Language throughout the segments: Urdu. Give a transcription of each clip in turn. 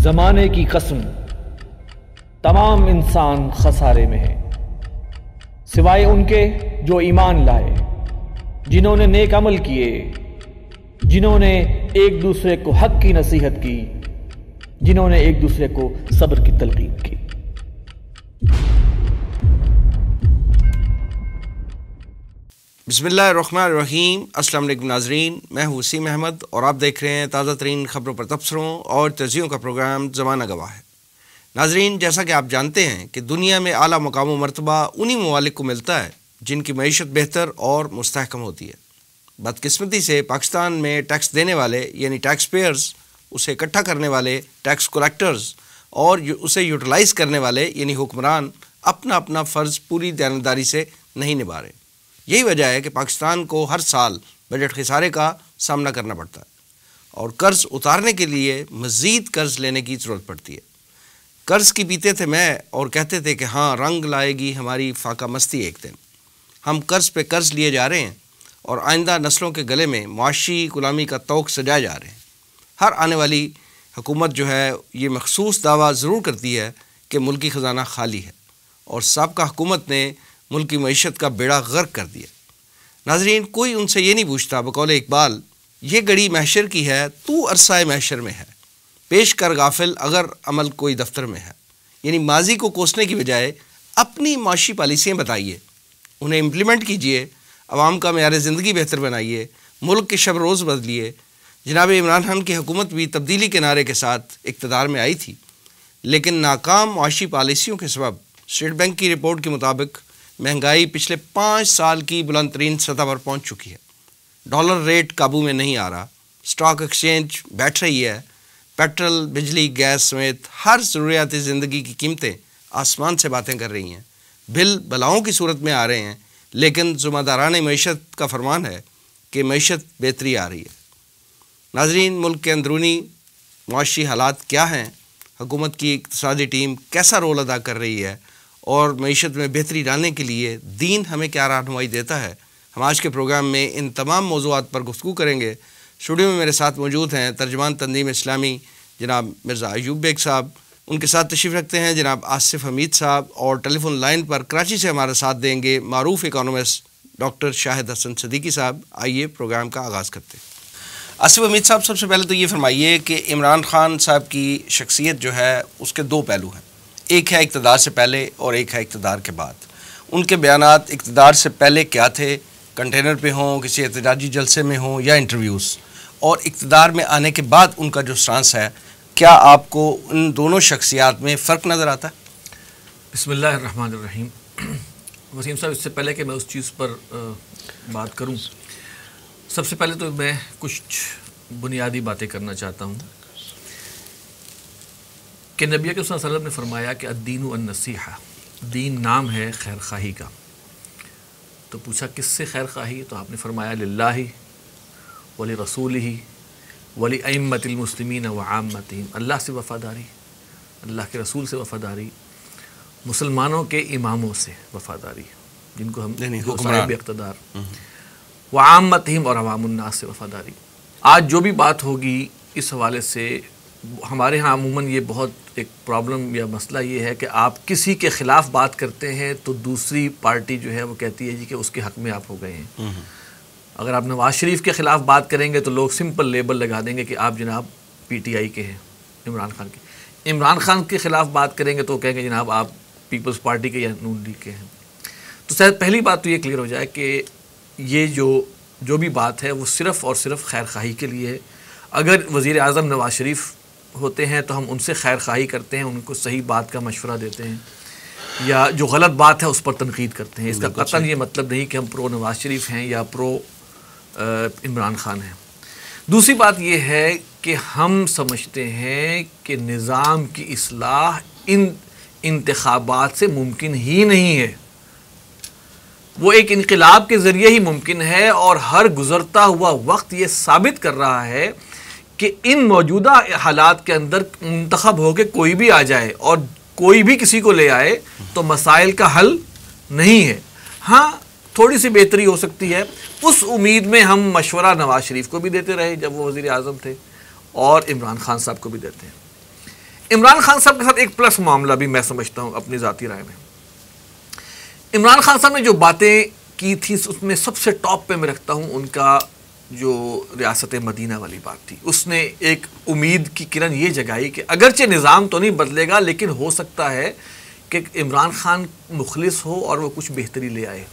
زمانے کی قسم تمام انسان خسارے میں ہے، سوائے ان کے جو ایمان لائے، جنہوں نے نیک عمل کیے، جنہوں نے ایک دوسرے کو حق کی نصیحت کی، جنہوں نے ایک دوسرے کو صبر کی تلقین کی۔ بسم اللہ الرحمن الرحیم۔ السلام علیکم ناظرین، میں ہوں وسیم احمد اور آپ دیکھ رہے ہیں تازہ ترین خبروں پر تبصروں اور تجزیوں کا پروگرام زمانہ گواہ ہے۔ ناظرین، جیسا کہ آپ جانتے ہیں کہ دنیا میں اعلیٰ مقام و مرتبہ انہی ممالک کو ملتا ہے جن کی معیشت بہتر اور مستحکم ہوتی ہے۔ بدقسمتی سے پاکستان میں ٹیکس دینے والے یعنی ٹیکس پیئرز، اسے اکٹھا کرنے والے ٹیکس کلیکٹرز اور اسے یوٹیلائز کرنے والے یعنی حکمران اپنا اپنا فرض پوری دیانتداری سے نہیں نبھا رہے۔ یہی وجہ ہے کہ پاکستان کو ہر سال بجٹ خسارے کا سامنا کرنا پڑتا ہے اور قرض اتارنے کے لیے مزید قرض لینے کی ضرورت پڑتی ہے۔ قرض کی پیتے تھے میں اور کہتے تھے کہ ہاں رنگ لائے گی ہماری فاقہ مستی ایک دن۔ ہم قرض پہ قرض لیے جا رہے ہیں اور آئندہ نسلوں کے گلے میں معاشی غلامی کا طوق سجائے جا رہے ہیں۔ ہر آنے والی حکومت جو ہے یہ مخصوص دعویٰ ضرور کرتی ہے کہ ملکی خزانہ خالی ہے، اور سابقہ حکومت نے ملکی معیشت کا بیڑا غرق کر دیا۔ ناظرین، کوئی ان سے یہ نہیں پوچھتا بقول اقبال، یہ گھڑی محشر کی ہے تو عرصہ محشر میں ہے، پیش کر غافل اگر عمل کوئی دفتر میں ہے۔ یعنی ماضی کو کوسنے کی بجائے اپنی معاشی پالیسیاں بتائیے، انہیں امپلیمنٹ کیجئے، عوام کا معیار زندگی بہتر بنائیے، ملک کے شب روز بدلیے۔ جناب عمران خان کی حکومت بھی تبدیلی کے نعرے کے ساتھ اقتدار میں آئی تھی، لیکن ناکام معاشی پالیسیوں کے سبب اسٹیٹ بینک کی رپورٹ کے مطابق مہنگائی پچھلے 5 سال کی بلند ترین سطح پر پہنچ چکی ہے۔ ڈالر ریٹ قابو میں نہیں آ رہا، اسٹاک ایکسچینج بیٹھ رہی ہے، پیٹرول، بجلی، گیس سمیت ہر ضروریات زندگی کی قیمتیں آسمان سے باتیں کر رہی ہیں، بل بلاؤں کی صورت میں آ رہے ہیں، لیکن ذمہ دارانہ معیشت کا فرمان ہے کہ معیشت بہتری آ رہی ہے۔ ناظرین، ملک کے اندرونی معاشی حالات کیا ہیں، حکومت کی اقتصادی ٹیم کیسا رول ادا کر رہی ہے اور معیشت میں بہتری لانے کے لیے دین ہمیں کیا رہنمائی دیتا ہے، ہم آج کے پروگرام میں ان تمام موضوعات پر گفتگو کریں گے۔ اسٹوڈیو میں میرے ساتھ موجود ہیں ترجمان تنظیم اسلامی جناب مرزا ایوب بیگ صاحب، ان کے ساتھ تشریف رکھتے ہیں جناب آصف حمید صاحب، اور ٹیلی فون لائن پر کراچی سے ہمارا ساتھ دیں گے معروف اکانومسٹ ڈاکٹر شاہد حسن صدیقی صاحب۔ آئیے پروگرام کا آغاز کرتے ہیں۔ آصف حمید صاحب، سب سے پہلے تو یہ فرمائیے کہ عمران خان صاحب کی شخصیت جو ہے اس کے 2 پہلو ہیں، ایک ہے اقتدار سے پہلے اور ایک ہے اقتدار کے بعد۔ ان کے بیانات اقتدار سے پہلے کیا تھے، کنٹینر پہ ہوں، کسی احتجاجی جلسے میں ہوں یا انٹرویوز، اور اقتدار میں آنے کے بعد ان کا جو سٹانس ہے، کیا آپ کو ان دونوں شخصیات میں فرق نظر آتا ہے؟ بسم اللہ الرحمن الرحیم۔ وسیم صاحب، اس سے پہلے کہ میں اس چیز پر بات کروں، سب سے پہلے تو میں کچھ بنیادی باتیں کرنا چاہتا ہوں کہ نبی اکرم صلی اللہ علیہ وسلم نے فرمایا کہ الدین النصیحہ، دین نام ہے خیر خواہی کا۔ تو پوچھا کس سے خیر خواہی؟ تو آپ نے فرمایا للہ ولی رسولہ ولی ائمۃ المسلمین وعامتہم، اللہ سے وفاداری، اللہ کے رسول سے وفاداری، مسلمانوں کے اماموں سے وفاداری جن کو ہم صاحب اقتدار، وعامتہم، اور عوام الناس سے وفاداری۔ آج جو بھی بات ہوگی اس حوالے سے ہمارے ہاں عموماً یہ بہت ایک پرابلم یا مسئلہ یہ ہے کہ آپ کسی کے خلاف بات کرتے ہیں تو دوسری پارٹی جو ہے وہ کہتی ہے جی کہ اس کے حق میں آپ ہو گئے ہیں۔ اگر آپ نواز شریف کے خلاف بات کریں گے تو لوگ سمپل لیبل لگا دیں گے کہ آپ جناب پی ٹی آئی کے ہیں، عمران خان کے۔ عمران خان کے خلاف بات کریں گے تو وہ کہیں گے جناب آپ پیپلز پارٹی کے یا نون لیگ کے ہیں۔ تو شاید پہلی بات تو یہ کلیئر ہو جائے کہ یہ جو بھی بات ہے وہ صرف اور صرف خیر خواہی کے لیے ہے۔ اگر وزیر اعظم نواز شریف ہوتے ہیں تو ہم ان سے خیر خواہی کرتے ہیں، ان کو صحیح بات کا مشورہ دیتے ہیں، یا جو غلط بات ہے اس پر تنقید کرتے ہیں۔ اس کا قطعاً یہ مطلب نہیں کہ ہم پرو نواز شریف ہیں یا پرو عمران خان ہیں۔ دوسری بات یہ ہے کہ ہم سمجھتے ہیں کہ نظام کی اصلاح ان انتخابات سے ممکن ہی نہیں ہے، وہ ایک انقلاب کے ذریعے ہی ممکن ہے، اور ہر گزرتا ہوا وقت یہ ثابت کر رہا ہے کہ ان موجودہ حالات کے اندر منتخب ہو کے کوئی بھی آ جائے اور کوئی بھی کسی کو لے آئے تو مسائل کا حل نہیں ہے۔ ہاں تھوڑی سی بہتری ہو سکتی ہے، اس امید میں ہم مشورہ نواز شریف کو بھی دیتے رہے جب وہ وزیر اعظم تھے، اور عمران خان صاحب کو بھی دیتے ہیں۔ عمران خان صاحب کے ساتھ ایک پلس معاملہ بھی میں سمجھتا ہوں اپنی ذاتی رائے میں. عمران خان صاحب نے جو باتیں کی تھی اس میں سب سے ٹاپ پہ میں رکھتا ہوں ان کا جو ریاست مدینہ والی بات تھی. اس نے ایک امید کی کرن یہ جگائی کہ اگرچہ نظام تو نہیں بدلے گا لیکن ہو سکتا ہے کہ عمران خان مخلص ہو اور وہ کچھ بہتری لے آئے.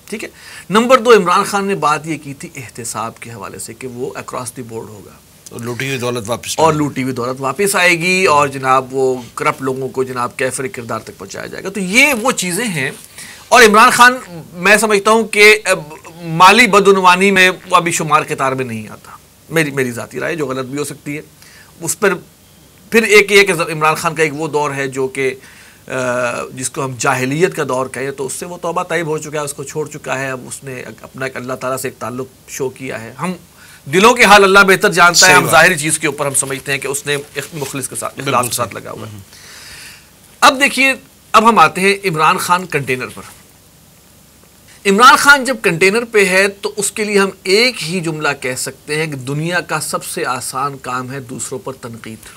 ٹھیک ہے. نمبر 2، عمران خان نے بات یہ کی تھی احتساب کے حوالے سے کہ وہ اکراس دی بورڈ ہوگا اور لوٹی ہوئی دولت واپس آئے گی اور جناب وہ کرپٹ لوگوں کو جناب کیفر کردار تک پہنچایا جائے گا. تو یہ وہ چیزیں ہیں. اور عمران خان میں سمجھتا ہوں کہ مالی بدعنوانی میں وہ ابھی شمار قطار میں نہیں آتا. میری ذاتی رائے جو غلط بھی ہو سکتی ہے. اس پر پھر ایک یہ کہ عمران خان کا ایک وہ دور ہے جو کہ جس کو ہم جاہلیت کا دور کہیں تو اس سے وہ توبہ طیب ہو چکا ہے, اس کو چھوڑ چکا ہے. اب اس نے اپنا ایک اللہ تعالیٰ سے ایک تعلق شو کیا ہے. ہم دلوں کے حال اللہ بہتر جانتا ہے, ہم ظاہری چیز کے اوپر ہم سمجھتے ہیں کہ اس نے مخلص کے ساتھ اخلاص کے ساتھ لگا ہوا ہے. اب دیکھیے, اب ہم آتے ہیں عمران خان کنٹینر پر. عمران خان جب کنٹینر پہ ہے تو اس کے لیے ہم ایک ہی جملہ کہہ سکتے ہیں کہ دنیا کا سب سے آسان کام ہے دوسروں پر تنقید.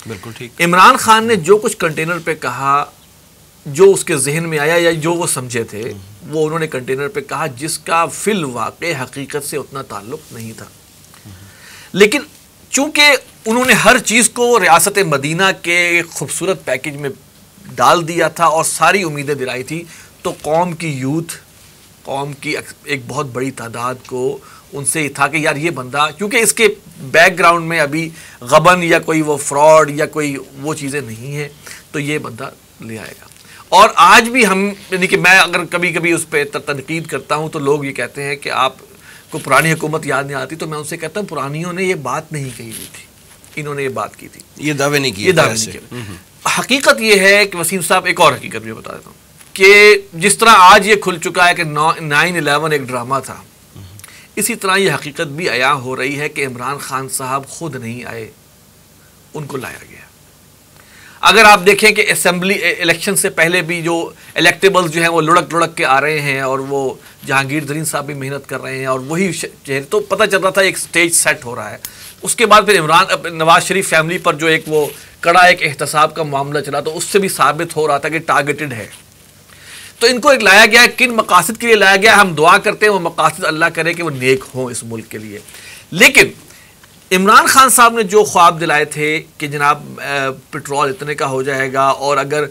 بالکل ٹھیک. عمران خان نے جو کچھ کنٹینر پہ کہا, جو اس کے ذہن میں آیا یا جو وہ سمجھے تھے, وہ انہوں نے کنٹینر پہ کہا جس کا فی الواقع حقیقت سے اتنا تعلق نہیں تھا. لیکن چونکہ انہوں نے ہر چیز کو ریاست مدینہ کے خوبصورت پیکج میں ڈال دیا تھا اور ساری امیدیں دلائی تھی, تو قوم کی یوتھ, قوم کی ایک بہت بڑی تعداد کو ان سے یہ تھا کہ یار یہ بندہ, کیونکہ اس کے بیک گراؤنڈ میں ابھی غبن یا کوئی وہ فراڈ یا کوئی وہ چیزیں نہیں ہیں, تو یہ بندہ لے آئے گا. اور آج بھی ہم, یعنی کہ میں اگر کبھی کبھی اس پہ تنقید کرتا ہوں تو لوگ یہ کہتے ہیں کہ آپ کو پرانی حکومت یاد نہیں آتی, تو میں ان سے کہتا ہوں پرانیوں نے یہ بات نہیں کہی ہوئی تھی, انہوں نے یہ بات کی تھی, یہ دعوے نہیں کیے. حقیقت یہ ہے کہ وسیم صاحب ایک اور حقیقت بھی بتا دیتا ہوں کہ جس طرح آج یہ کھل چکا ہے کہ 9/11 ایک ڈرامہ تھا, اسی طرح یہ حقیقت بھی عیاں ہو رہی ہے کہ عمران خان صاحب خود نہیں آئے, ان کو لایا گیا. اگر آپ دیکھیں کہ اسمبلی الیکشن سے پہلے بھی جو الیکٹیبلز جو ہیں وہ لڑک کے آ رہے ہیں, اور وہ جہانگیر ترین صاحب بھی محنت کر رہے ہیں, اور وہی چہرے, تو پتہ چل رہا تھا ایک سٹیج سیٹ ہو رہا ہے. اس کے بعد پھر نواز شریف فیملی پر جو ایک وہ کڑا ایک احتساب کا معاملہ چلا, تو اس سے بھی ثابت ہو رہا تھا کہ ٹارگیٹڈ ہے. تو ان کو ایک لایا گیا, کن مقاصد کے لیے لایا گیا, ہم دعا کرتے ہیں وہ مقاصد اللہ کرے کہ وہ نیک ہوں اس ملک کے لیے. لیکن عمران خان صاحب نے جو خواب دلائے تھے کہ جناب پٹرول اتنے کا ہو جائے گا, اور اگر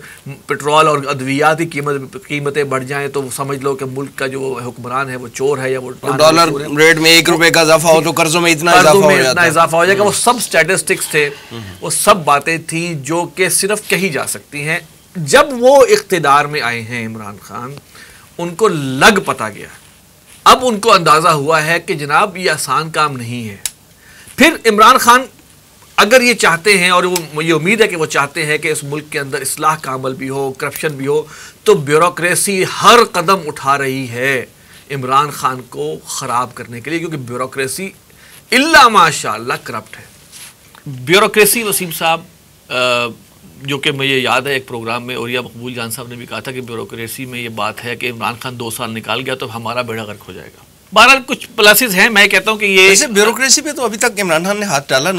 پٹرول اور ادویات کی قیمتیں بڑھ جائیں تو وہ سمجھ لو کہ ملک کا جو حکمران ہے وہ چور ہے, یا وہ ڈالر ریٹ میں 1 روپے کا اضافہ ہو تو قرضوں میں اتنا اضافہ ہو جائے گا. وہ سب اسٹیٹسٹکس تھے, وہ سب باتیں تھیں جو کہ صرف کہی جا سکتی ہیں. جب وہ اقتدار میں آئے ہیں عمران خان, ان کو لگ پتا گیا, اب ان کو اندازہ ہوا ہے کہ جناب یہ آسان کام نہیں ہے. پھر عمران خان اگر یہ چاہتے ہیں, اور یہ امید ہے کہ وہ چاہتے ہیں کہ اس ملک کے اندر اصلاح کا عمل بھی ہو, کرپشن بھی ہو, تو بیوروکریسی ہر قدم اٹھا رہی ہے عمران خان کو خراب کرنے کے لیے, کیونکہ بیوروکریسی الا ماشاء اللہ کرپٹ ہے. بیوروکریسی وسیم صاحب, جو کہ مجھے یاد ہے ایک پروگرام میں اوریا مقبول جان صاحب نے بھی کہا تھا کہ بیوروکریسی میں یہ بات ہے کہ عمران خان 2 سال نکال گیا تو ہمارا بیڑا غرق ہو جائے گا. بہرحال کچھ پلاسز ہیں, میں کہتا ہوں کہ یہ بیوروکریسی پہ تو ابھی تک عمران خان نے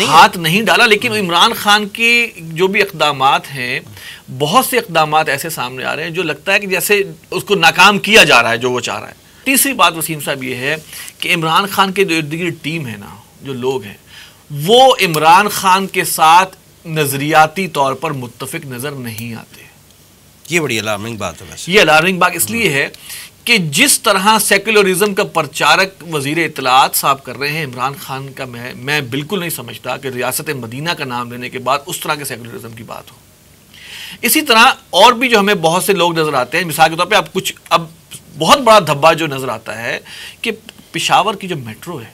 ہاتھ نہیں ڈالا, لیکن عمران خان کی جو بھی اقدامات ہیں, بہت سے اقدامات ایسے سامنے آ رہے ہیں جو لگتا ہے کہ جیسے اس کو ناکام کیا جا رہا ہے جو وہ چاہ رہا ہے. تیسری بات وسیم صاحب یہ ہے کہ عمران خان کے جو ارد گرد ٹیم ہے نا, جو لوگ ہیں, وہ عمران خان کے ساتھ نظریاتی طور پر متفق نظر نہیں آتے. یہ بڑی الارمنگ بات ہے. یہ الارمنگ بات اس لیے ہے کہ جس طرح سیکولرزم کا پرچارک وزیر اطلاعات صاحب کر رہے ہیں عمران خان کا, میں بالکل نہیں سمجھتا کہ ریاست مدینہ کا نام لینے کے بعد اس طرح کے سیکولرزم کی بات ہو. اسی طرح اور بھی جو ہمیں بہت سے لوگ نظر آتے ہیں, مثال کے طور پہ اب بہت بڑا دھبا جو نظر آتا ہے کہ پشاور کی جو میٹرو ہے,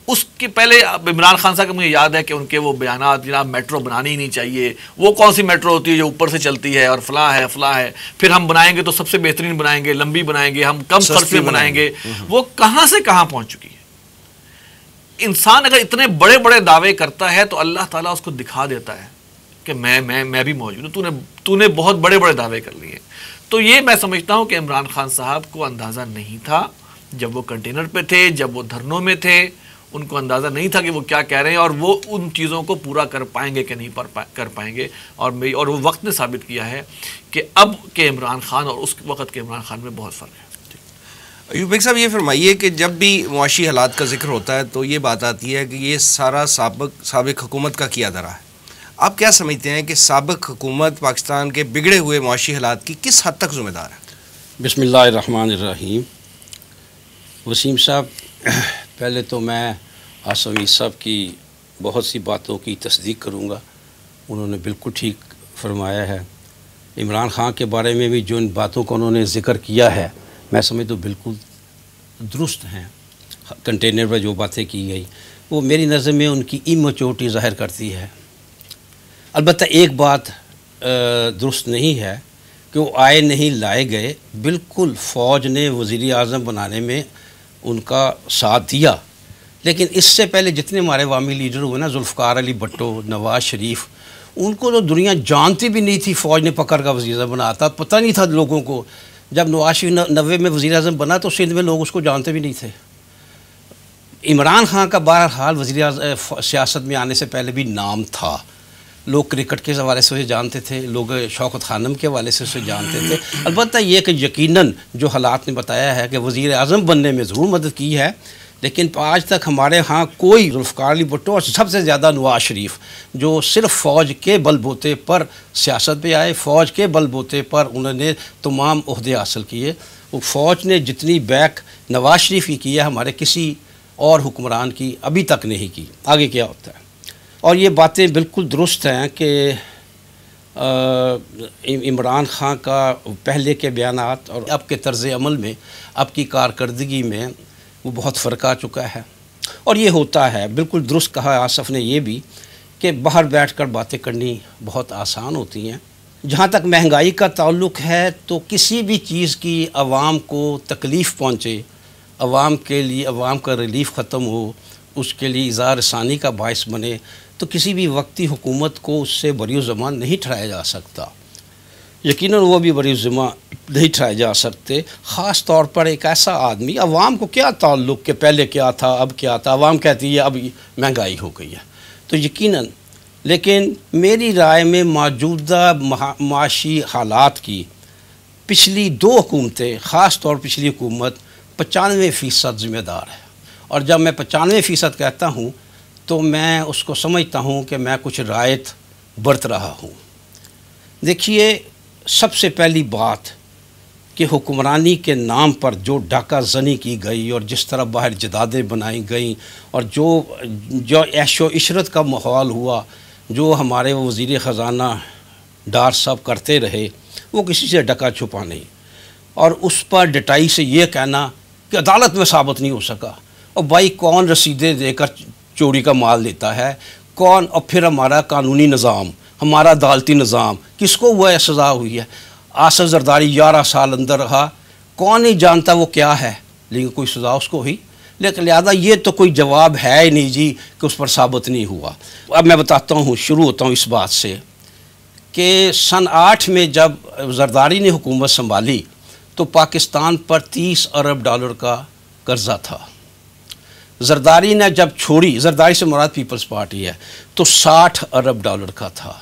اس کے پہلے عمران خان صاحب کا مجھے یاد ہے کہ ان کے وہ بیانات, جناب میٹرو بنانی ہی نہیں چاہیے, وہ کون سی میٹرو ہوتی ہے جو اوپر سے چلتی ہے, اور فلاں ہے, پھر ہم بنائیں گے تو سب سے بہترین بنائیں گے, لمبی بنائیں گے, ہم کم خرچ میں بنائیں گے. وہ کہاں سے کہاں پہنچ چکی ہے. انسان اگر اتنے بڑے بڑے دعوے کرتا ہے تو اللہ تعالیٰ اس کو دکھا دیتا ہے کہ میں بھی موجود ہوں, تو نے بہت بڑے بڑے دعوے کر لیے. تو یہ میں سمجھتا ہوں کہ عمران خان صاحب کو اندازہ نہیں تھا جب وہ کنٹینر پہ تھے, جب وہ دھرنوں میں تھے, ان کو اندازہ نہیں تھا کہ وہ کیا کہہ رہے ہیں اور وہ ان چیزوں کو پورا کر پائیں گے کہ نہیں کر پائیں گے. اور وہ وقت نے ثابت کیا ہے کہ اب کے عمران خان اور اس وقت کے عمران خان میں بہت فرق ہے. ایوب بیگ صاحب یہ فرمائیے کہ جب بھی معاشی حالات کا ذکر ہوتا ہے تو یہ بات آتی ہے کہ یہ سارا سابق حکومت کا کیا دھرا ہے. آپ کیا سمجھتے ہیں کہ سابق حکومت پاکستان کے بگڑے ہوئے معاشی حالات کی کس حد تک ذمہ دار ہے؟ بسم اللہ الرحمن الرحیم. وسیم صاحب، پہلے تو میں عاصم عیسیٰ صاحب کی بہت سی باتوں کی تصدیق کروں گا. انہوں نے بالکل ٹھیک فرمایا ہے. عمران خان کے بارے میں بھی جو ان باتوں کو انہوں نے ذکر کیا ہے میں سمجھتا ہوں بالکل درست ہیں. کنٹینر پر جو باتیں کی گئی وہ میری نظر میں ان کی ایمیچورٹی ظاہر کرتی ہے. البتہ ایک بات درست نہیں ہے کہ وہ آئے نہیں لائے گئے. بالکل فوج نے وزیر اعظم بنانے میں ان کا ساتھ دیا، لیکن اس سے پہلے جتنے ہمارے عوامی لیڈر ہوئے نا، ذوالفقار علی بھٹو، نواز شریف، ان کو تو دنیا جانتی بھی نہیں تھی. فوج نے پکڑ کا وزیر اعظم بناتا، پتہ نہیں تھا لوگوں کو. جب نواز شریف 90 میں وزیر اعظم بنا تو سندھ میں لوگ اس کو جانتے بھی نہیں تھے. عمران خان کا بہرحال وزیر اعظم سیاست میں آنے سے پہلے بھی نام تھا. لوگ کرکٹ کے حوالے سے اسے جانتے تھے، لوگ شوکت خانم کے حوالے سے اسے جانتے تھے. البتہ یہ کہ یقیناً جو حالات نے بتایا ہے کہ وزیر اعظم بننے میں ضرور مدد کی ہے، لیکن آج تک ہمارے ہاں کوئی ذوالفقار علی بھٹو اور سب سے زیادہ نواز شریف جو صرف فوج کے بل بوتے پر سیاست پہ آئے، فوج کے بل بوتے پر انہوں نے تمام عہدے حاصل کیے. وہ فوج نے جتنی بیک نواز شریف کی کی ہے ہمارے کسی اور حکمران کی ابھی تک نہیں کی. آگے کیا ہوتا ہے؟ اور یہ باتیں بالکل درست ہیں کہ عمران خان کا پہلے کے بیانات اور اب کے طرز عمل میں، اب کی کارکردگی میں وہ بہت فرق آ چکا ہے. اور یہ ہوتا ہے، بالکل درست کہا آصف نے یہ بھی، کہ باہر بیٹھ کر باتیں کرنی بہت آسان ہوتی ہیں. جہاں تک مہنگائی کا تعلق ہے تو کسی بھی چیز کی عوام کو تکلیف پہنچے، عوام کے لیے عوام کا ریلیف ختم ہو، اس کے لیے اظہار ثانی کا باعث بنے، تو کسی بھی وقتی حکومت کو اس سے بری الذمہ نہیں ٹھہرایا جا سکتا. یقیناً وہ بھی بری الذمہ نہیں ٹھہرائے جا سکتے. خاص طور پر ایک ایسا آدمی، عوام کو کیا تعلق کہ پہلے کیا تھا اب کیا تھا، عوام کہتی ہے اب مہنگائی ہو گئی ہے تو یقیناً. لیکن میری رائے میں موجودہ معاشی حالات کی پچھلی 2 حکومتیں، خاص طور پچھلی حکومت 95% ذمہ دار ہے. اور جب میں 95% کہتا ہوں تو میں اس کو سمجھتا ہوں کہ میں کچھ رعایت برت رہا ہوں. دیکھیے، سب سے پہلی بات کہ حکمرانی کے نام پر جو ڈاکہ زنی کی گئی اور جس طرح باہر جدادیں بنائی گئیں اور جو عیش و عشرت کا ماحول ہوا، جو ہمارے وزیر خزانہ ڈار صاحب کرتے رہے، وہ کسی سے ڈکا چھپا نہیں. اور اس پر ڈٹائی سے یہ کہنا کہ عدالت میں ثابت نہیں ہو سکا. اور بھائی، کون رسیدیں دے کر چوری کا مال لیتا ہے؟ کون؟ اور پھر ہمارا قانونی نظام، ہمارا عدالتی نظام، کس کو وہ سزا ہوئی ہے؟ آصف زرداری 11 سال اندر رہا، کون نہیں جانتا وہ کیا ہے، لیکن کوئی سزا اس کو ہوئی. لیکن لہذا یہ تو کوئی جواب ہے ہی نہیں جی کہ اس پر ثابت نہیں ہوا. اب میں بتاتا ہوں، شروع ہوتا ہوں اس بات سے کہ سن 8 میں جب زرداری نے حکومت سنبھالی تو پاکستان پر $30 ارب کا قرضہ تھا. زرداری نے جب چھوڑی، زرداری سے مراد پیپلز پارٹی ہے، تو $60 ارب کا تھا.